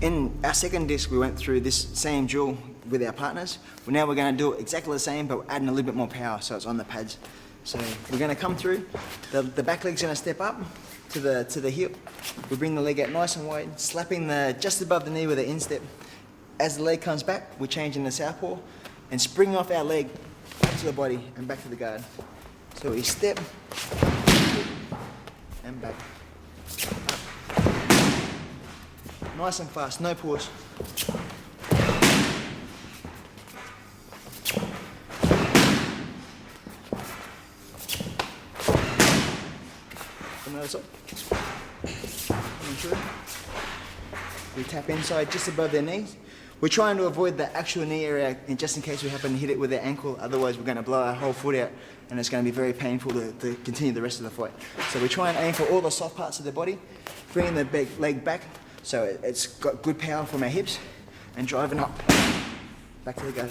In our second disc, we went through this same drill with our partners. Well, now we're going to do it exactly the same, but we're adding a little bit more power, so it's on the pads. So we're going to come through. The back leg's going to step up to the hip. We bring the leg out nice and wide, slapping just above the knee with an instep. As the leg comes back, we change into southpaw and spring off our leg up to the body and back to the guard. So we step and back. Nice and fast, no pause. From the other side. Coming through. We tap inside just above their knees. We're trying to avoid the actual knee area just in case we happen to hit it with their ankle. Otherwise, we're going to blow our whole foot out and it's going to be very painful to continue the rest of the fight. So we try and aim for all the soft parts of the body, bringing the leg back so it's got good power from our hips and driving up. Back to the go.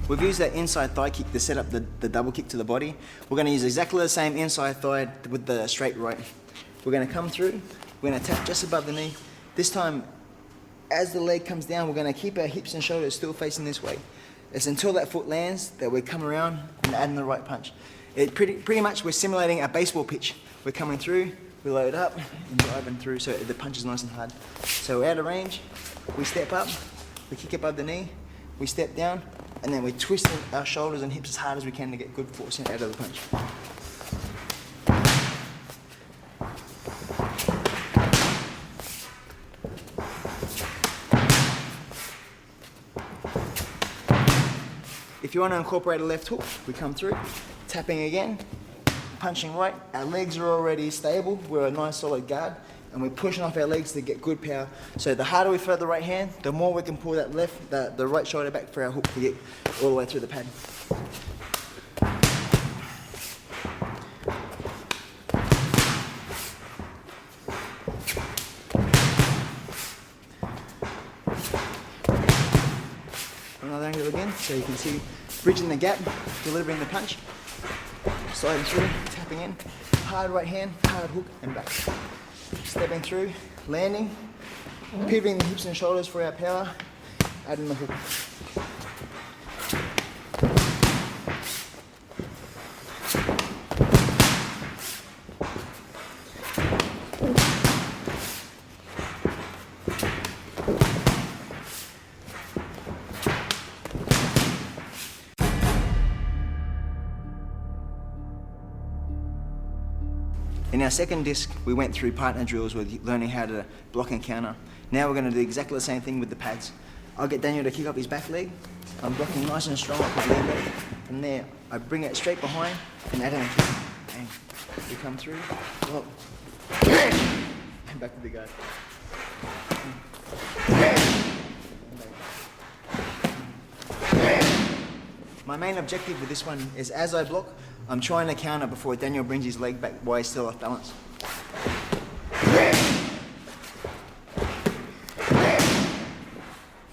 We've used that inside thigh kick to set up the double kick to the body. We're going to use exactly the same inside thigh with the straight right. We're going to come through, we're going to tap just above the knee. This time, as the leg comes down, we're going to keep our hips and shoulders still facing this way. It's until that foot lands that we come around and add in the right punch. Pretty much we're simulating a baseball pitch. We're coming through, we load up and driving through so the punch is nice and hard. So we're out of range, we step up, we kick above the knee, we step down, and then we twist our shoulders and hips as hard as we can to get good force out of the punch. If you want to incorporate a left hook, we come through, tapping again, punching right. Our legs are already stable, we're a nice solid guard, and we're pushing off our legs to get good power. So the harder we throw the right hand, the more we can pull that the right shoulder back for our hook to get all the way through the pad. Another angle again, so you can see bridging the gap, delivering the punch, sliding through, tapping in, hard right hand, hard hook, and back. Stepping through, landing, pivoting the hips and shoulders for our power, adding the hook. In our second disc, we went through partner drills with learning how to block and counter. Now we're going to do exactly the same thing with the pads. I'll get Daniel to kick up his back leg. I'm blocking nice and strong up his leg. From there, I bring it straight behind and add in a kick. Bang. We come through, lock, and back to the guard. My main objective with this one is as I block, I'm trying to counter before Daniel brings his leg back while he's still off balance.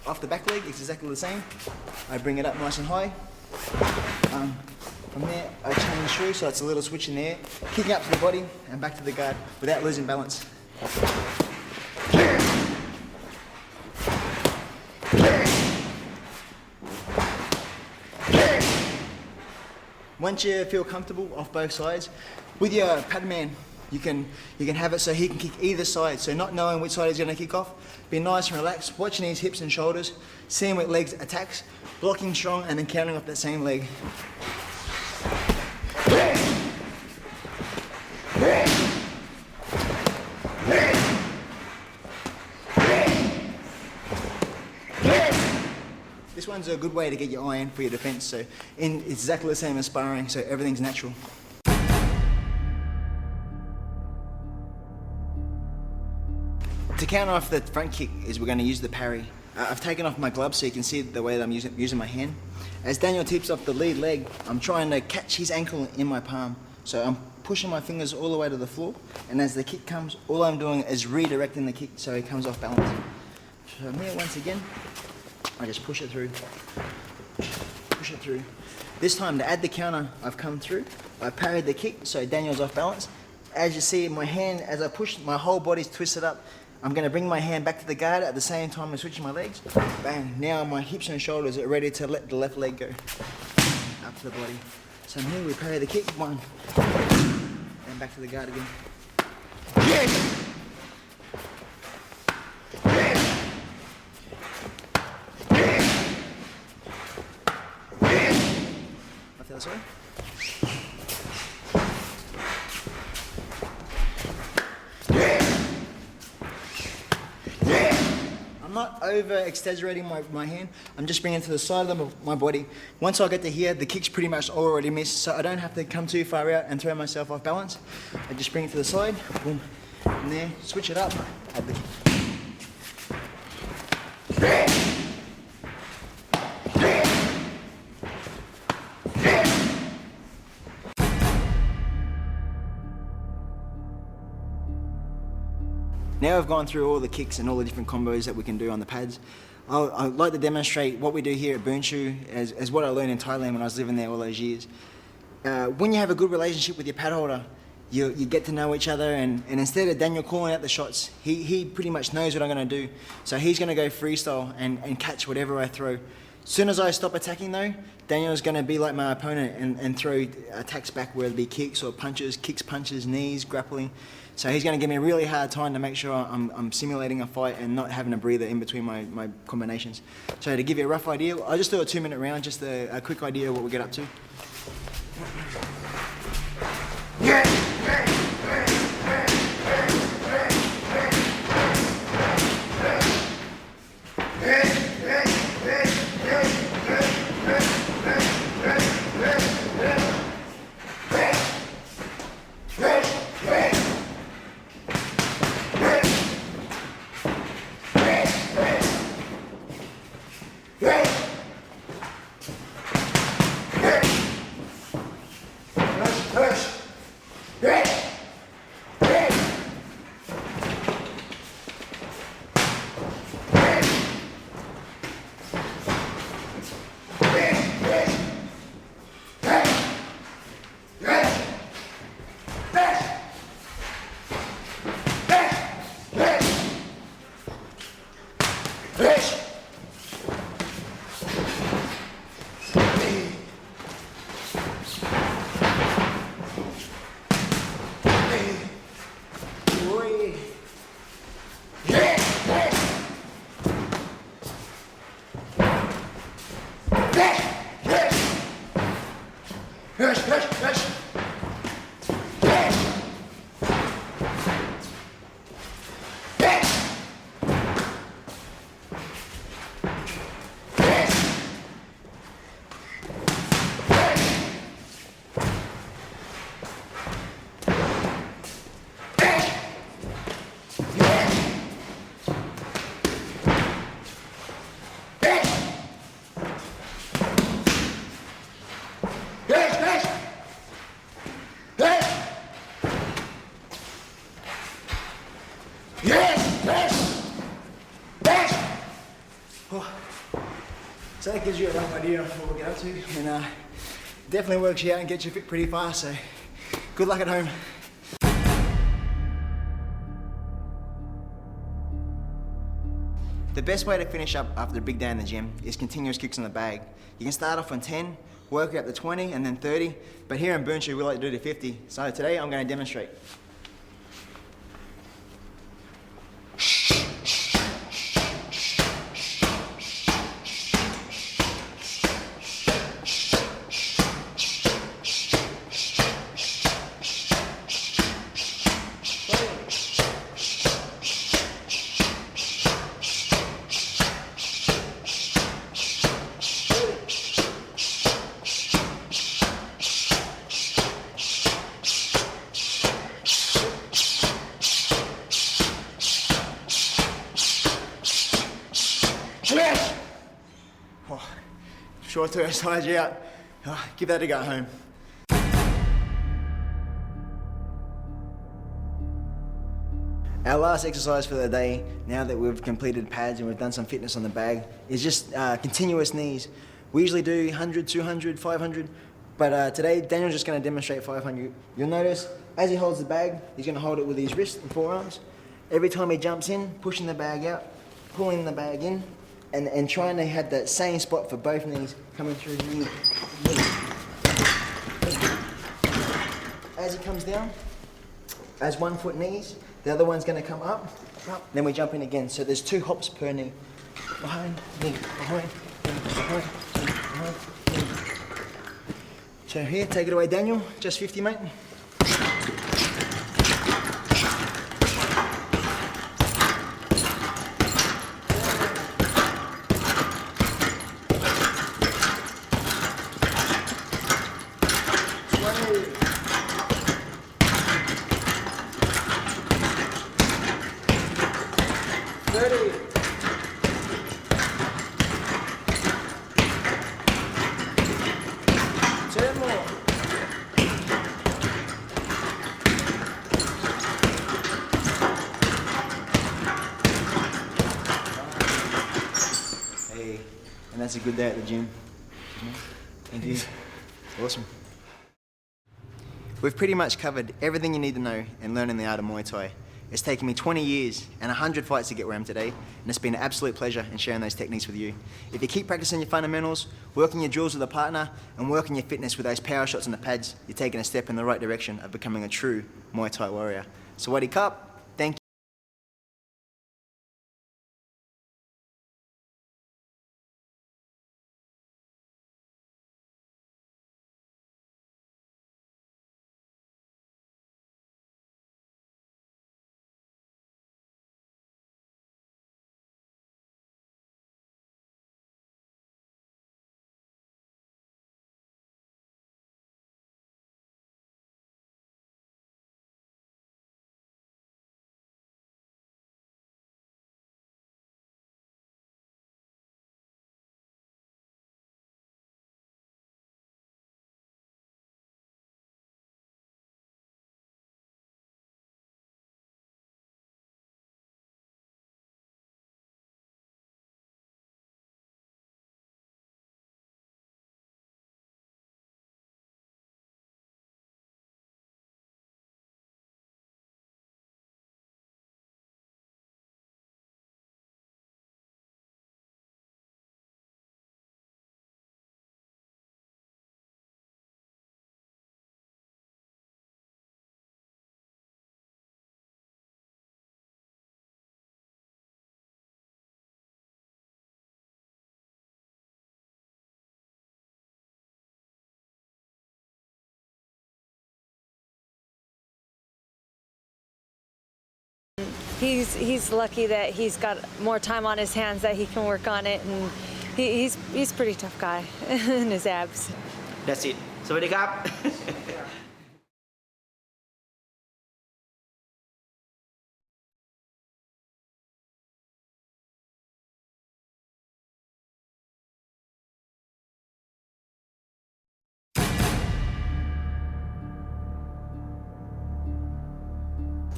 Off the back leg, it's exactly the same. I bring it up nice and high. From there, I change through, so it's a little switch in there, kicking up to the body and back to the guard without losing balance. Once you feel comfortable off both sides, with your pad man, you can have it so he can kick either side. So not knowing which side he's going to kick off, be nice and relaxed, watching his hips and shoulders, seeing what legs attacks, blocking strong, and then countering off that same leg. This one's a good way to get your eye in for your defense. So it's exactly the same as sparring, so everything's natural. To counter off the front kick is we're going to use the parry. I've taken off my gloves so you can see the way that I'm using my hand. As Daniel tips off the lead leg, I'm trying to catch his ankle in my palm. So I'm pushing my fingers all the way to the floor, and as the kick comes, all I'm doing is redirecting the kick so he comes off balance. So from here, once again, I just push it through. Push it through. This time, to add the counter, I've come through. I parried the kick so Daniel's off balance. As you see, my hand, as I push, my whole body's twisted up. I'm going to bring my hand back to the guard at the same time as switching my legs. Bang. Now my hips and shoulders are ready to let the left leg go. Up to the body. So here we parry the kick. One. And back to the guard again. Left the other side. I'm not over exaggerating my hand. I'm just bringing it to the side of my body. Once I get to here, the kick's pretty much already missed, so I don't have to come too far out and throw myself off balance. I just bring it to the side, boom, and there, switch it up, add the kick. Now I've gone through all the kicks and all the different combos that we can do on the pads. I'd like to demonstrate what we do here at Boonshu as what I learned in Thailand when I was living there all those years. When you have a good relationship with your pad holder, you get to know each other, and instead of Daniel calling out the shots, he pretty much knows what I'm going to do. So he's going to go freestyle and catch whatever I throw. As soon as I stop attacking though, Daniel's going to be like my opponent and throw attacks back, whether it be kicks or punches, kicks, punches, knees, grappling. So he's going to give me a really hard time to make sure I'm simulating a fight and not having a breather in between my combinations. So to give you a rough idea, I'll just do a 2-minute round, just a quick idea of what we get up to. So that gives you a rough idea of what we'll get up to, and definitely works you out and gets you fit pretty fast, so good luck at home. The best way to finish up after a big day in the gym is continuous kicks on the bag. You can start off on 10, work up to 20 and then 30, but here in Burnshaw we like to do to 50. So today I'm going to demonstrate. Yes! Oh, sure to tires you out. Oh, give that a go at home. Our last exercise for the day, now that we've completed pads and we've done some fitness on the bag, is just continuous knees. We usually do 100, 200, 500, but today Daniel's just going to demonstrate 500. You'll notice as he holds the bag, he's going to hold it with his wrists and forearms. Every time he jumps in, pushing the bag out, pulling the bag in, and trying to have that same spot for both knees coming through knee. As he comes down, as 1 foot knees, the other one's going to come up, then we jump in again. So there's 2 hops per knee. Behind, knee, behind, knee, behind, knee, behind, knee. So here, take it away, Daniel. Just 50, mate. And that's a good day at the gym. Thank you. Awesome. We've pretty much covered everything you need to know in learning the art of Muay Thai. It's taken me 20 years and 100 fights to get where I am today, and it's been an absolute pleasure in sharing those techniques with you. If you keep practicing your fundamentals, working your drills with a partner, and working your fitness with those power shots on the pads, you're taking a step in the right direction of becoming a true Muay Thai warrior. So Wadi Cup, thank you. He's lucky that he's got more time on his hands that he can work on it, and he's a pretty tough guy in his abs. That's it. Sawadee Cup.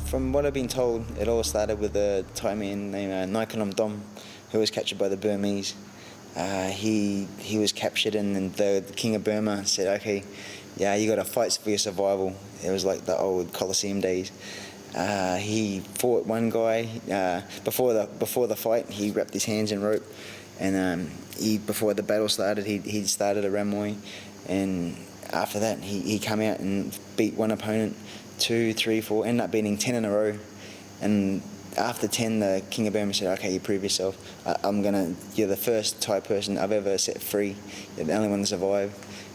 From what I've been told, it all started with a Thai man named Naikanam Dom, who was captured by the Burmese. he was captured, and then the King of Burma said, okay, yeah, you got to fight for your survival. It was like the old Colosseum days. He fought one guy before the fight. He wrapped his hands in rope, and before the battle started, he started a Ramoy, and after that he came out and beat one opponent, 2, 3, 4, ended up beating 10 in a row, and after 10, the King of Burma said, okay, you prove yourself. You're the first Thai person I've ever set free. You're the only one to survive.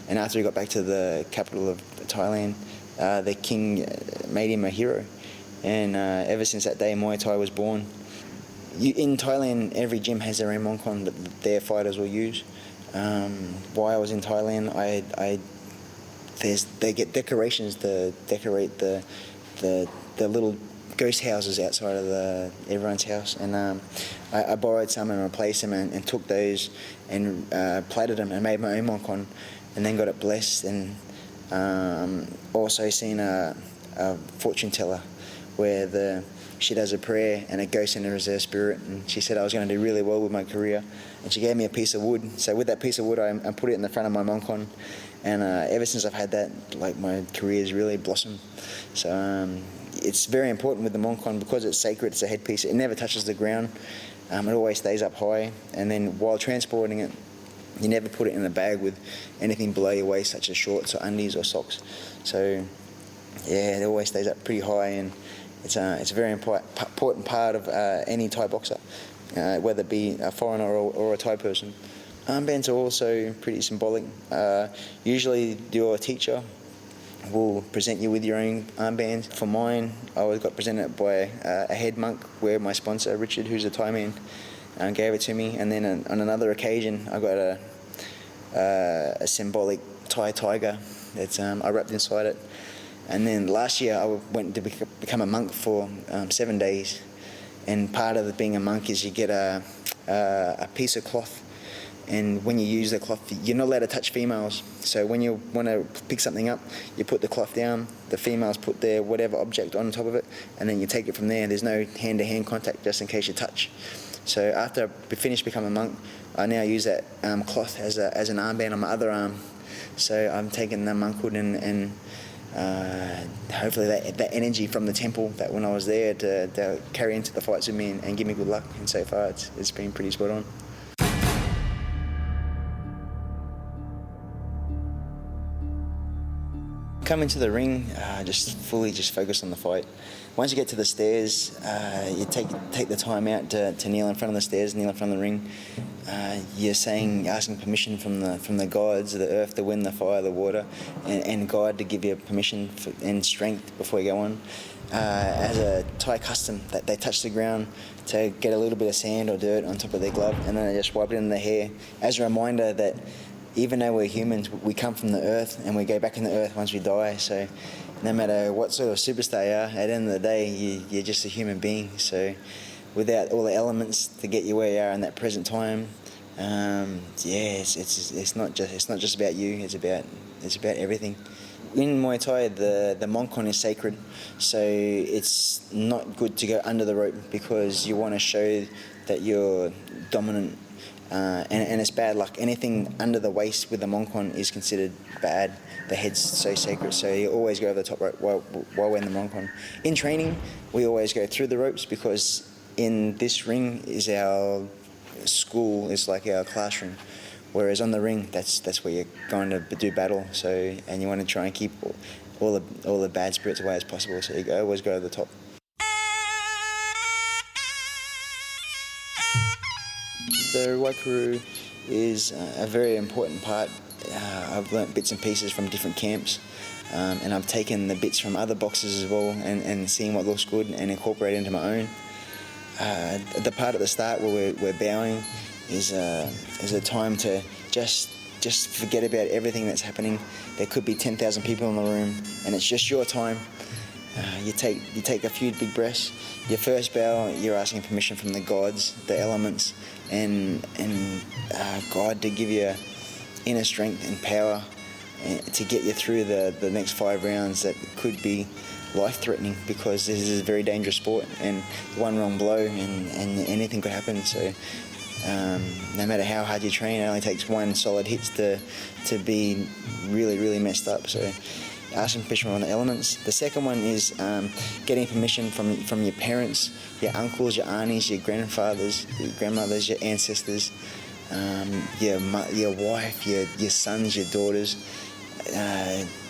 And after he got back to the capital of Thailand, the king made him a hero. And ever since that day, Muay Thai was born. In Thailand, every gym has their own Mongkon that their fighters will use. While I was in Thailand, they get decorations to decorate the little ghost houses outside of everyone's house, and I borrowed some and replaced them and took those and plated them and made my own Mongkon, and then got it blessed, and also seen a fortune teller where she does a prayer and it goes into her spirit, and she said I was going to do really well with my career, and she gave me a piece of wood. So with that piece of wood, I put it in the front of my Mongkon, and ever since I've had that, like, my career's really blossomed. So it's very important with the Mongkon because it's sacred. It's a headpiece. It never touches the ground. It always stays up high, and then while transporting it, you never put it in a bag with anything below your waist, such as shorts or undies or socks. So yeah, it always stays up pretty high, and it's a very important part of any Thai boxer, whether it be a foreigner or a Thai person. Armbands are also pretty symbolic. Usually your teacher will present you with your own armband. For mine, I got presented by a head monk, where my sponsor, Richard, who's a Thai man, gave it to me. And then on another occasion, I got a symbolic Thai tiger that I wrapped inside it. And then last year, I went to become a monk for 7 days. And part of being a monk is you get a piece of cloth. And when you use the cloth, you're not allowed to touch females. So when you want to pick something up, you put the cloth down, the females put their whatever object on top of it, and then you take it from there. There's no hand-to-hand contact just in case you touch. So after I finished becoming a monk, I now use that cloth as an armband on my other arm. So I'm taking the monkhood and hopefully that energy from the temple that when I was there to carry into the fights with me and give me good luck. And so far it's been pretty spot on. Come into the ring, just focus on the fight. Once you get to the stairs, you take the time out to kneel in front of the stairs, kneel in front of the ring. You're asking permission from the gods, the earth, the wind, the fire, the water, and God to give you permission and strength before you go on. As a Thai custom, that they touch the ground to get a little bit of sand or dirt on top of their glove, and then they just wipe it in their hair as a reminder that even though we're humans, we come from the earth and we go back in the earth once we die. So no matter what sort of superstar you are, at the end of the day, you're just a human being. So without all the elements to get you where you are in that present time, it's not just about you. It's about everything. In Muay Thai, the Mongkon is sacred, so it's not good to go under the rope because you want to show that you're dominant. And it's bad luck. Anything under the waist with the Mongkon is considered bad. The head's so sacred, so you always go over the top rope while we're in the Mongkon. In training, we always go through the ropes because in this ring is our school, it's like our classroom. Whereas on the ring, that's where you're going to do battle. So, and you want to try and keep all the bad spirits away as possible. So you always go over the top. The Waikaru is a very important part. I've learnt bits and pieces from different camps, and I've taken the bits from other boxers as well and seeing what looks good and incorporate it into my own. The part at the start where we're bowing is a time to just forget about everything that's happening. There could be 10,000 people in the room, and it's just your time. You take a few big breaths. Your first bow, you're asking permission from the gods, the elements, and God to give you inner strength and power to get you through the next 5 rounds that could be life-threatening because this is a very dangerous sport and one wrong blow and anything could happen. So No matter how hard you train, it only takes one solid hit to be really, really messed up. So asking permission on the elements. The second one is getting permission from your parents, your uncles, your aunties, your grandfathers, your grandmothers, your ancestors, your wife, your sons, your daughters,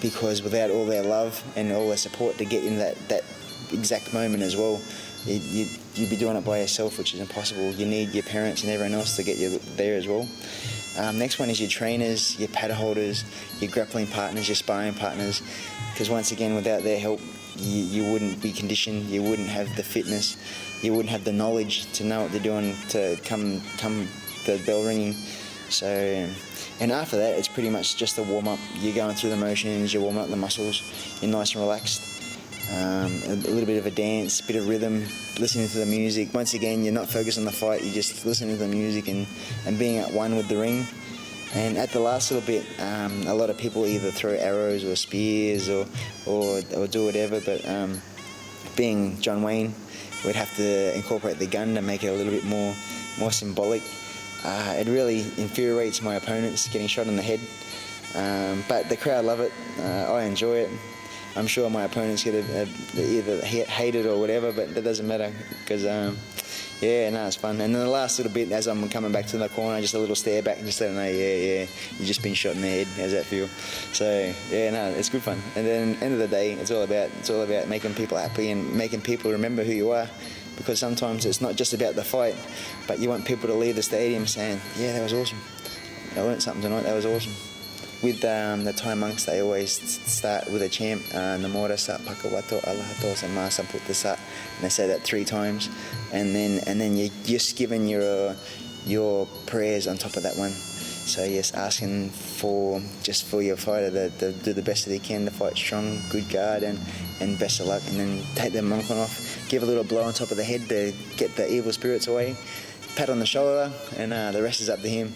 because without all their love and all their support to get in that exact moment as well, you'd be doing it by yourself, which is impossible. You need your parents and everyone else to get you there as well. Next one is your trainers, your pad holders, your grappling partners, your sparring partners, because once again, without their help, you wouldn't be conditioned, you wouldn't have the fitness, you wouldn't have the knowledge to know what they're doing to come the bell ringing. So, and after that, it's pretty much just a warm-up. You're going through the motions, you're warming up the muscles, you're nice and relaxed. A little bit of a dance, bit of rhythm, listening to the music. Once again, you're not focused on the fight, you're just listening to the music and being at one with the ring. And at the last little bit, a lot of people either throw arrows or spears or do whatever, but being John Wayne, we'd have to incorporate the gun to make it a little bit more symbolic. It really infuriates my opponents getting shot in the head, but the crowd love it. I enjoy it. I'm sure my opponents get either hate it or whatever, but that doesn't matter because, it's fun. And then the last little bit, as I'm coming back to the corner, just a little stare back and just let them know, you've just been shot in the head. How's that feel? So, it's good fun. And then, end of the day, it's all about making people happy and making people remember who you are. Because sometimes it's not just about the fight, but you want people to leave the stadium saying, that was awesome. I learned something tonight, that was awesome. With the Thai monks, they always start with a chant, Namo Sa Bhagavato Arahato Samma Sambuddhassa, and they say that 3 times, and then you're just giving your prayers on top of that one. So yes, asking for your fighter to do the best that he can to fight strong, good guard, and best of luck, and then take the monk one off, give a little blow on top of the head to get the evil spirits away, pat on the shoulder, and the rest is up to him.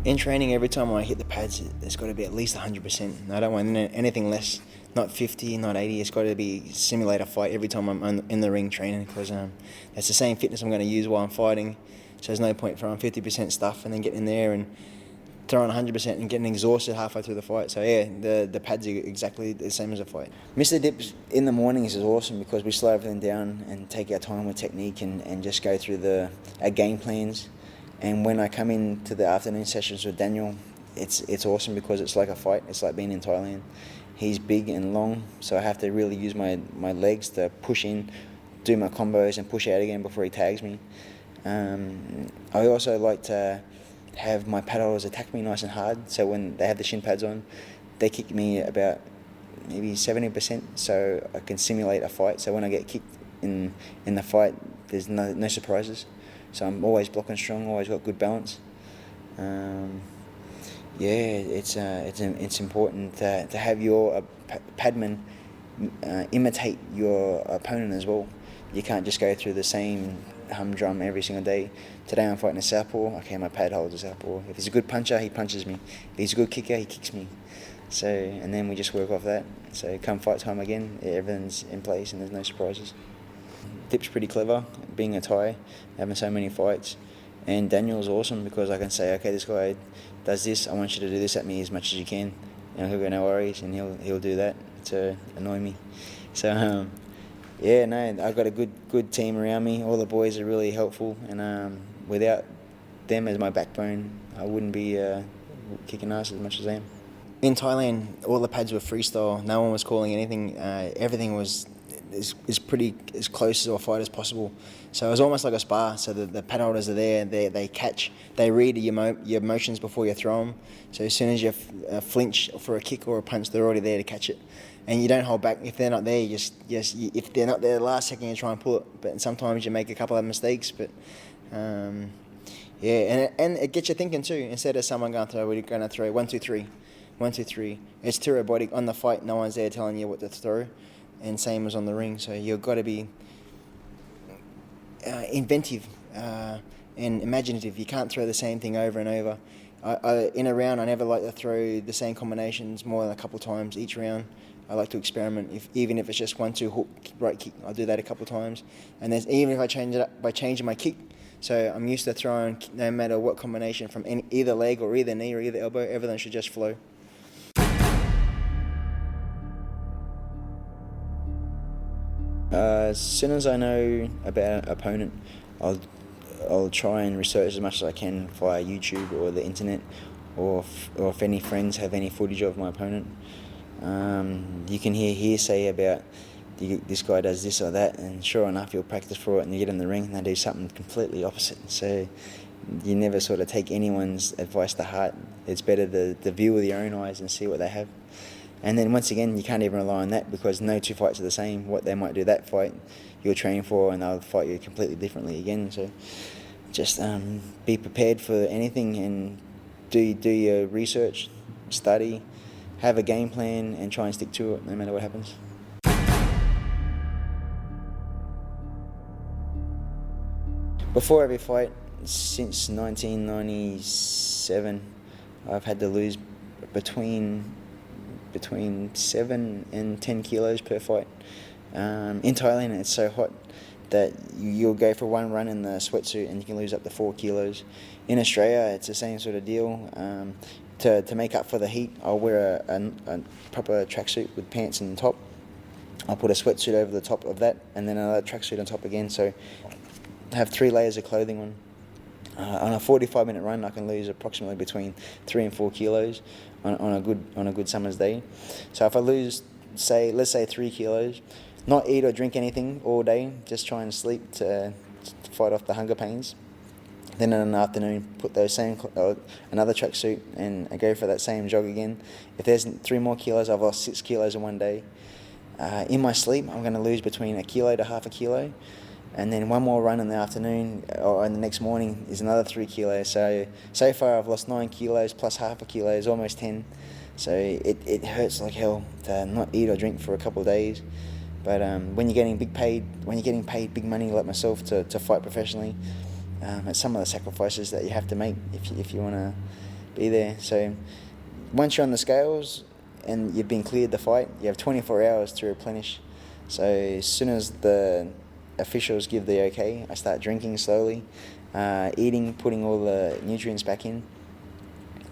In training, every time I hit the pads, it's got to be at least 100%. I don't want anything less, not 50, not 80. It's got to be simulator fight every time I'm in the ring training, because that's the same fitness I'm going to use while I'm fighting. So there's no point throwing 50% stuff and then getting in there and throwing 100% and getting exhausted halfway through the fight. So the pads are exactly the same as a fight. Mr. Dips in the mornings is awesome because we slow everything down and take our time with technique and just go through our game plans. And when I come into the afternoon sessions with Daniel, it's awesome because it's like a fight. It's like being in Thailand. He's big and long, so I have to really use my legs to push in, do my combos and push out again before he tags me. I also like to have my paddlers attack me nice and hard, so when they have the shin pads on, they kick me about maybe 70%, so I can simulate a fight. So when I get kicked in the fight, there's no surprises. so I'm always blocking strong, always got good balance. It's important to have your padman imitate your opponent as well. You can't just go through the same humdrum every single day. Today I'm fighting a southpaw. Okay, my pad holds a southpaw. If he's a good puncher, he punches me. If he's a good kicker, he kicks me. So, and then we just work off that. So come fight time again, everything's in place and there's no surprises. Dip's pretty clever, being a Thai, having so many fights. And Daniel's awesome because I can say, okay, this guy does this, I want you to do this at me as much as you can. He'll go, no worries, and he'll do that to annoy me. So, I've got a good team around me. All the boys are really helpful, and without them as my backbone, I wouldn't be kicking ass as much as I am. In Thailand, all the pads were freestyle. No one was calling anything. Everything was pretty as close to a fight as possible. So it was almost like a spar. So the pad holders are there. They catch. They read your motions before you throw them. So as soon as you flinch for a kick or a punch, they're already there to catch it. And you don't hold back. If they're not there, if they're not there the last second, you try and pull it. But sometimes you make a couple of mistakes. But and it gets you thinking too. Instead of someone going to throw, we're going to throw 1, 2, 3. 1, 2, 3. It's too robotic. On the fight, no one's there telling you what to throw, and same as on the ring. So you've got to be inventive and imaginative. You can't throw the same thing over and over. In a round, I never like to throw the same combinations more than a couple of times each round. I like to experiment, even if it's just 1, 2 hook, right kick. I'll do that a couple of times, and then even if I change it up by changing my kick. So I'm used to throwing no matter what combination from either leg or either knee or either elbow. Everything should just flow. As soon as I know about an opponent, I'll try and research as much as I can via YouTube or the internet, or if any friends have any footage of my opponent. You can hear hearsay about this guy does this or that, and sure enough, you'll practice for it and you get in the ring and they do something completely opposite. So you never sort of take anyone's advice to heart. It's better to view with your own eyes and see what they have. And then once again, you can't even rely on that because no two fights are the same. What they might do that fight, you'll train for, and they'll fight you completely differently again. So just be prepared for anything and do your research, study, have a game plan, and try and stick to it no matter what happens. Before every fight, since 1997, I've had to lose between 7 and 10 kilos per fight. In Thailand, it's so hot that you'll go for one run in the sweatsuit and you can lose up to 4 kilos. In Australia, it's the same sort of deal. To make up for the heat, I'll wear a proper tracksuit with pants and top. I'll put a sweatsuit over the top of that, and then another tracksuit on top again. So I have 3 layers of clothing on. On a 45-minute run, I can lose approximately between 3 and 4 kilos on a good summer's day. So if I lose, let's say 3 kilos, not eat or drink anything all day, just try and sleep to fight off the hunger pains. Then in the afternoon, put those another tracksuit and go for that same jog again. If there's 3 more kilos, I've lost 6 kilos in one day. In my sleep, I'm going to lose between 1 kilo to half a kilo. And then one more run in the afternoon or in the next morning is another 3 kilos. So far I've lost 9 kilos plus half a kilo is almost 10. So it hurts like hell to not eat or drink for a couple of days. But when you're getting paid big money like myself to fight professionally, it's some of the sacrifices that you have to make if you want to be there. So once you're on the scales and you've been cleared the fight, you have 24 hours to replenish. So as soon as the officials give the okay, I start drinking slowly, eating, putting all the nutrients back in,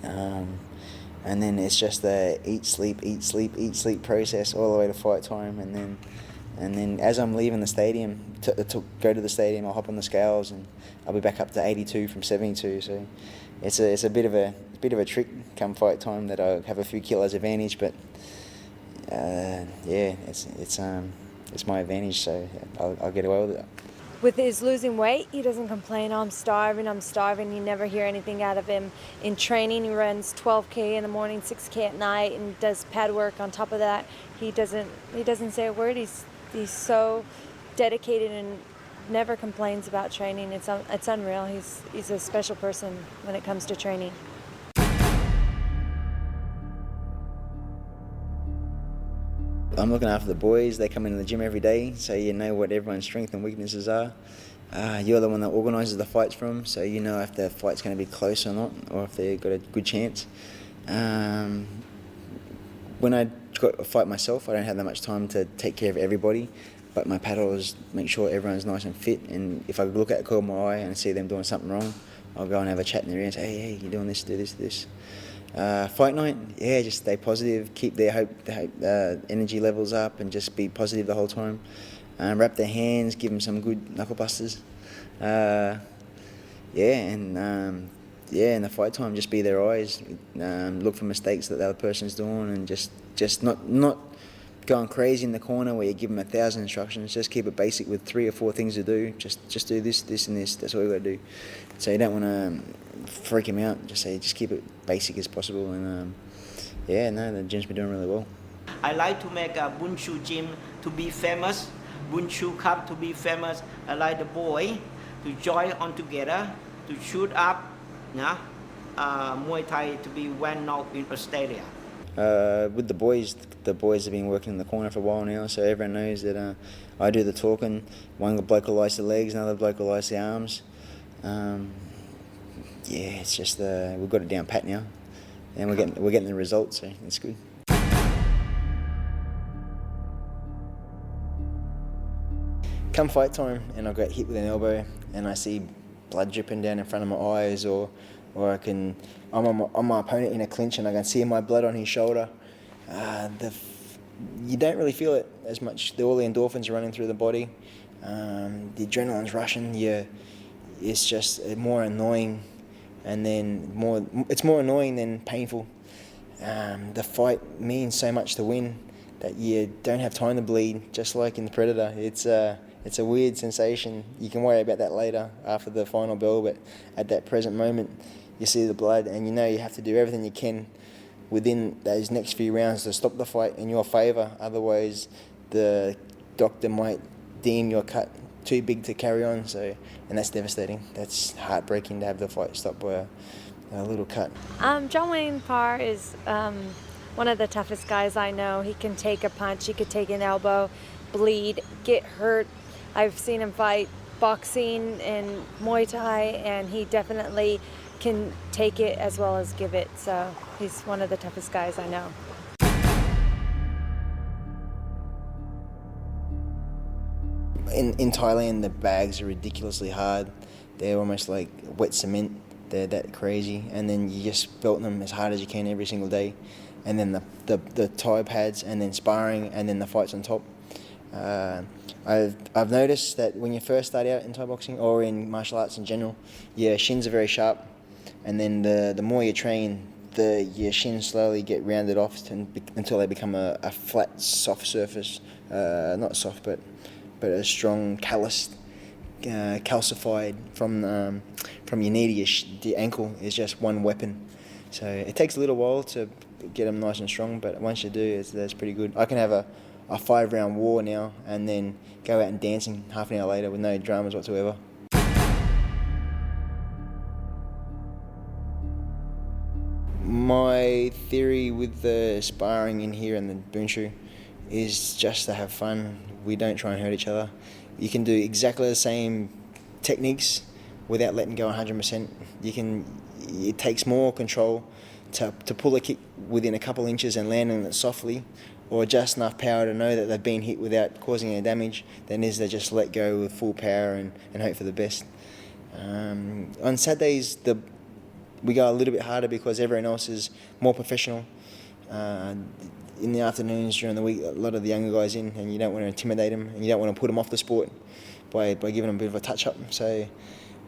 and then it's just the eat, sleep process all the way to fight time. And then as I'm leaving the stadium to go to the stadium, I'll hop on the scales and I'll be back up to 82 from 72. So it's a bit of a trick come fight time that I have a few kilos advantage, but it's my advantage, so I'll get away with it. With his losing weight, he doesn't complain, I'm starving. You never hear anything out of him. In training, he runs 12K in the morning, 6K at night, and does pad work on top of that. He doesn't say a word. He's so dedicated and never complains about training. It's unreal. He's a special person when it comes to training. I'm looking after the boys. They come into the gym every day, so you know what everyone's strengths and weaknesses are. You're the one that organises the fights for them, so you know if the fight's going to be close or not, or if they've got a good chance. When I got a fight myself, I don't have that much time to take care of everybody, but my paddlers make sure everyone's nice and fit, and if I look at the corner of my eye and see them doing something wrong, I'll go and have a chat in their ear and say, hey, you're doing this, do this, this. Fight night, yeah, just stay positive, keep their energy levels up, and just be positive the whole time. Wrap their hands, give them some good knuckle busters. In the fight time, just be their eyes. Look for mistakes that the other person's doing, and just not going crazy in the corner where you give them 1,000 instructions. Just keep it basic with 3 or 4 things to do. Just do this, this, and this. That's all you got to do. So you don't want to freak him out. Just keep it basic as possible. And the gym's been doing really well. I like to make a Bunshu gym to be famous, Bunshu Cup to be famous. I like the boy to join on together, to shoot up, Muay Thai to be well known in Australia. With the boys have been working in the corner for a while now, so everyone knows that I do the talking. One bloke will ice the legs, another bloke will ice the arms. It's just we've got it down pat now, and we're getting the results, so it's good. Come fight time, and I get hit with an elbow, and I see blood dripping down in front of my eyes, or I'm on my opponent in a clinch, and I can see my blood on his shoulder. You don't really feel it as much. All the endorphins are running through the body. The adrenaline's rushing. It's just more annoying, and then it's more annoying than painful. The fight means so much to win that you don't have time to bleed, just like in the Predator. It's a weird sensation. You can worry about that later after the final bell, but at that present moment, you see the blood, and you know you have to do everything you can within those next few rounds to stop the fight in your favour. Otherwise, the doctor might deem your cut too big to carry on. And that's devastating. That's heartbreaking to have the fight stopped by a little cut. John Wayne Parr is one of the toughest guys I know. He can take a punch, he could take an elbow, bleed, get hurt. I've seen him fight boxing and Muay Thai, and he definitely can take it as well as give it. So he's one of the toughest guys I know. In Thailand, the bags are ridiculously hard. They're almost like wet cement. They're that crazy, and then you just belt them as hard as you can every single day, and then the Thai pads, and then sparring, and then the fights on top. I've noticed that when you first start out in Thai boxing or in martial arts in general, your shins are very sharp, and then the more you train, your shins slowly get rounded off until they become a flat, soft surface. Not soft, but a strong, calloused, calcified from your knee to your ankle is just one weapon. So it takes a little while to get them nice and strong, but once you do, that's pretty good. I can have a 5-round war now, and then go out and dancing half an hour later with no dramas whatsoever. My theory with the sparring in here and the Bunshu is just to have fun. We don't try and hurt each other. You can do exactly the same techniques without letting go 100%. It takes more control to pull a kick within a couple inches and landing it softly, or just enough power to know that they've been hit without causing any damage, than is to just let go with full power and hope for the best. On Saturdays, we go a little bit harder because everyone else is more professional. In the afternoons during the week, a lot of the younger guys in, and you don't want to intimidate them, and you don't want to put them off the sport by giving them a bit of a touch-up. So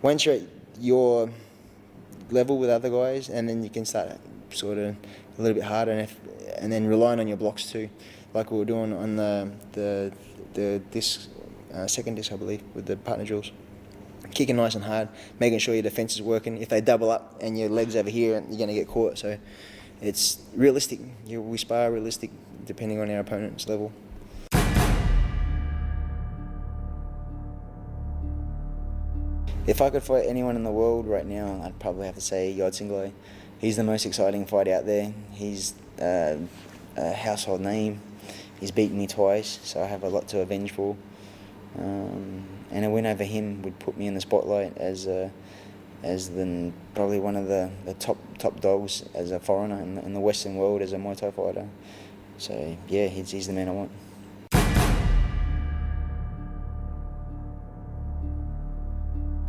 once you're at your level with other guys, and then you can start sort of a little bit harder, and then relying on your blocks too, like we were doing on the disc, second disc, I believe, with the partner drills. Kicking nice and hard, making sure your defence is working. If they double up and your leg's over here, you're going to get caught. So it's realistic. We spar realistic depending on our opponent's level. If I could fight anyone in the world right now, I'd probably have to say Yodsinglai. He's the most exciting fight out there. He's a household name. He's beaten me twice, so I have a lot to avenge for. And a win over him would put me in the spotlight as probably one of the top dogs as a foreigner in the Western world as a Muay Thai fighter. So yeah, he's the man I want.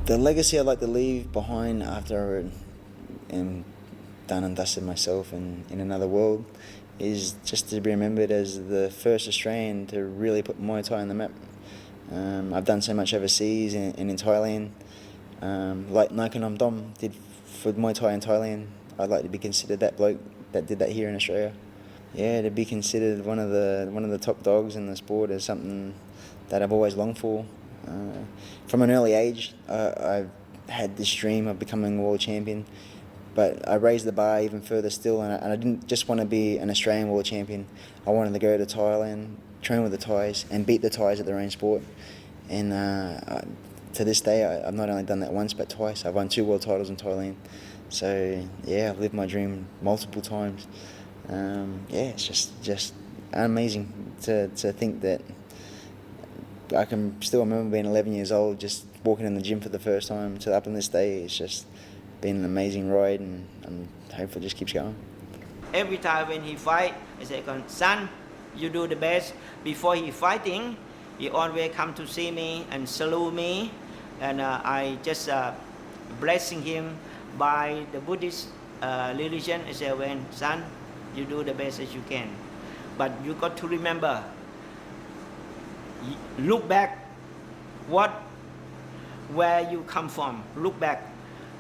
The legacy I'd like to leave behind after I am done and dusted myself and in another world is just to be remembered as the first Australian to really put Muay Thai on the map. I've done so much overseas and in Thailand. Like Nakhon Dom did for Muay Thai in Thailand. I'd like to be considered that bloke that did that here in Australia. Yeah, to be considered one of the top dogs in the sport is something that I've always longed for. From an early age, I've had this dream of becoming a world champion, but I raised the bar even further still, and I didn't just want to be an Australian world champion. I wanted to go to Thailand, train with the Thais, and beat the Thais at their own sport. And to this day, I've not only done that once, but twice. I've won 2 world titles in Thailand. So yeah, I've lived my dream multiple times. Yeah, it's just amazing to think that I can still remember being 11 years old, just walking in the gym for the first time to up on this day. It's just been an amazing ride, and hopefully it just keeps going. Every time when he fight, I say, son, you do the best. Before he fighting, he always come to see me and salute me, and I just blessing him by the Buddhist religion. I say, when son, you do the best as you can, but you got to remember, look back where you come from. Look back.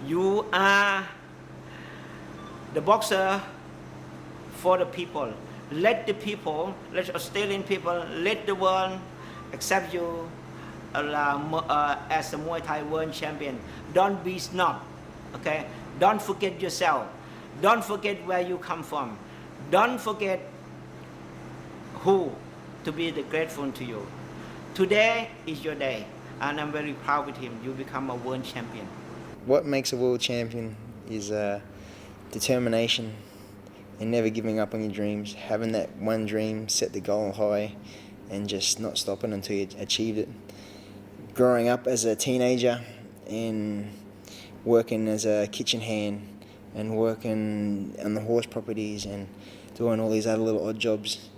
You are the boxer for the people. Let the people, let Australian people, let the world accept you as a Muay Thai world champion. Don't be snob, okay? Don't forget yourself. Don't forget where you come from. Don't forget who to be grateful to you. Today is your day, and I'm very proud with him. You become a world champion. What makes a world champion is determination and never giving up on your dreams, having that one dream, set the goal high, and just not stopping until you achieved it. Growing up as a teenager and working as a kitchen hand and working on the horse properties and doing all these other little odd jobs,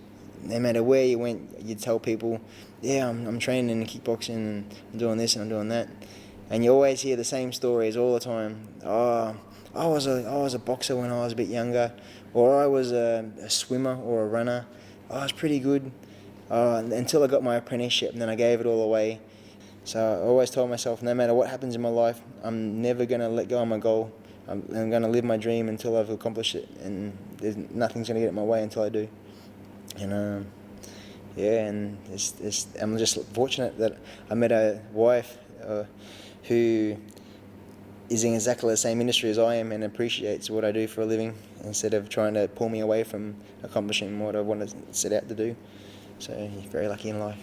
no matter where you went, you'd tell people, yeah, I'm training in kickboxing and I'm doing this and I'm doing that. And you always hear the same stories all the time. Oh, I was a boxer when I was a bit younger, or I was a swimmer or a runner. I was pretty good until I got my apprenticeship, and then I gave it all away. So I always told myself, no matter what happens in my life, I'm never going to let go of my goal. I'm going to live my dream until I've accomplished it, and nothing's going to get in my way until I do. And yeah, and I'm just fortunate that I met a wife who is in exactly the same industry as I am and appreciates what I do for a living instead of trying to pull me away from accomplishing what I want to set out to do. So very lucky in life.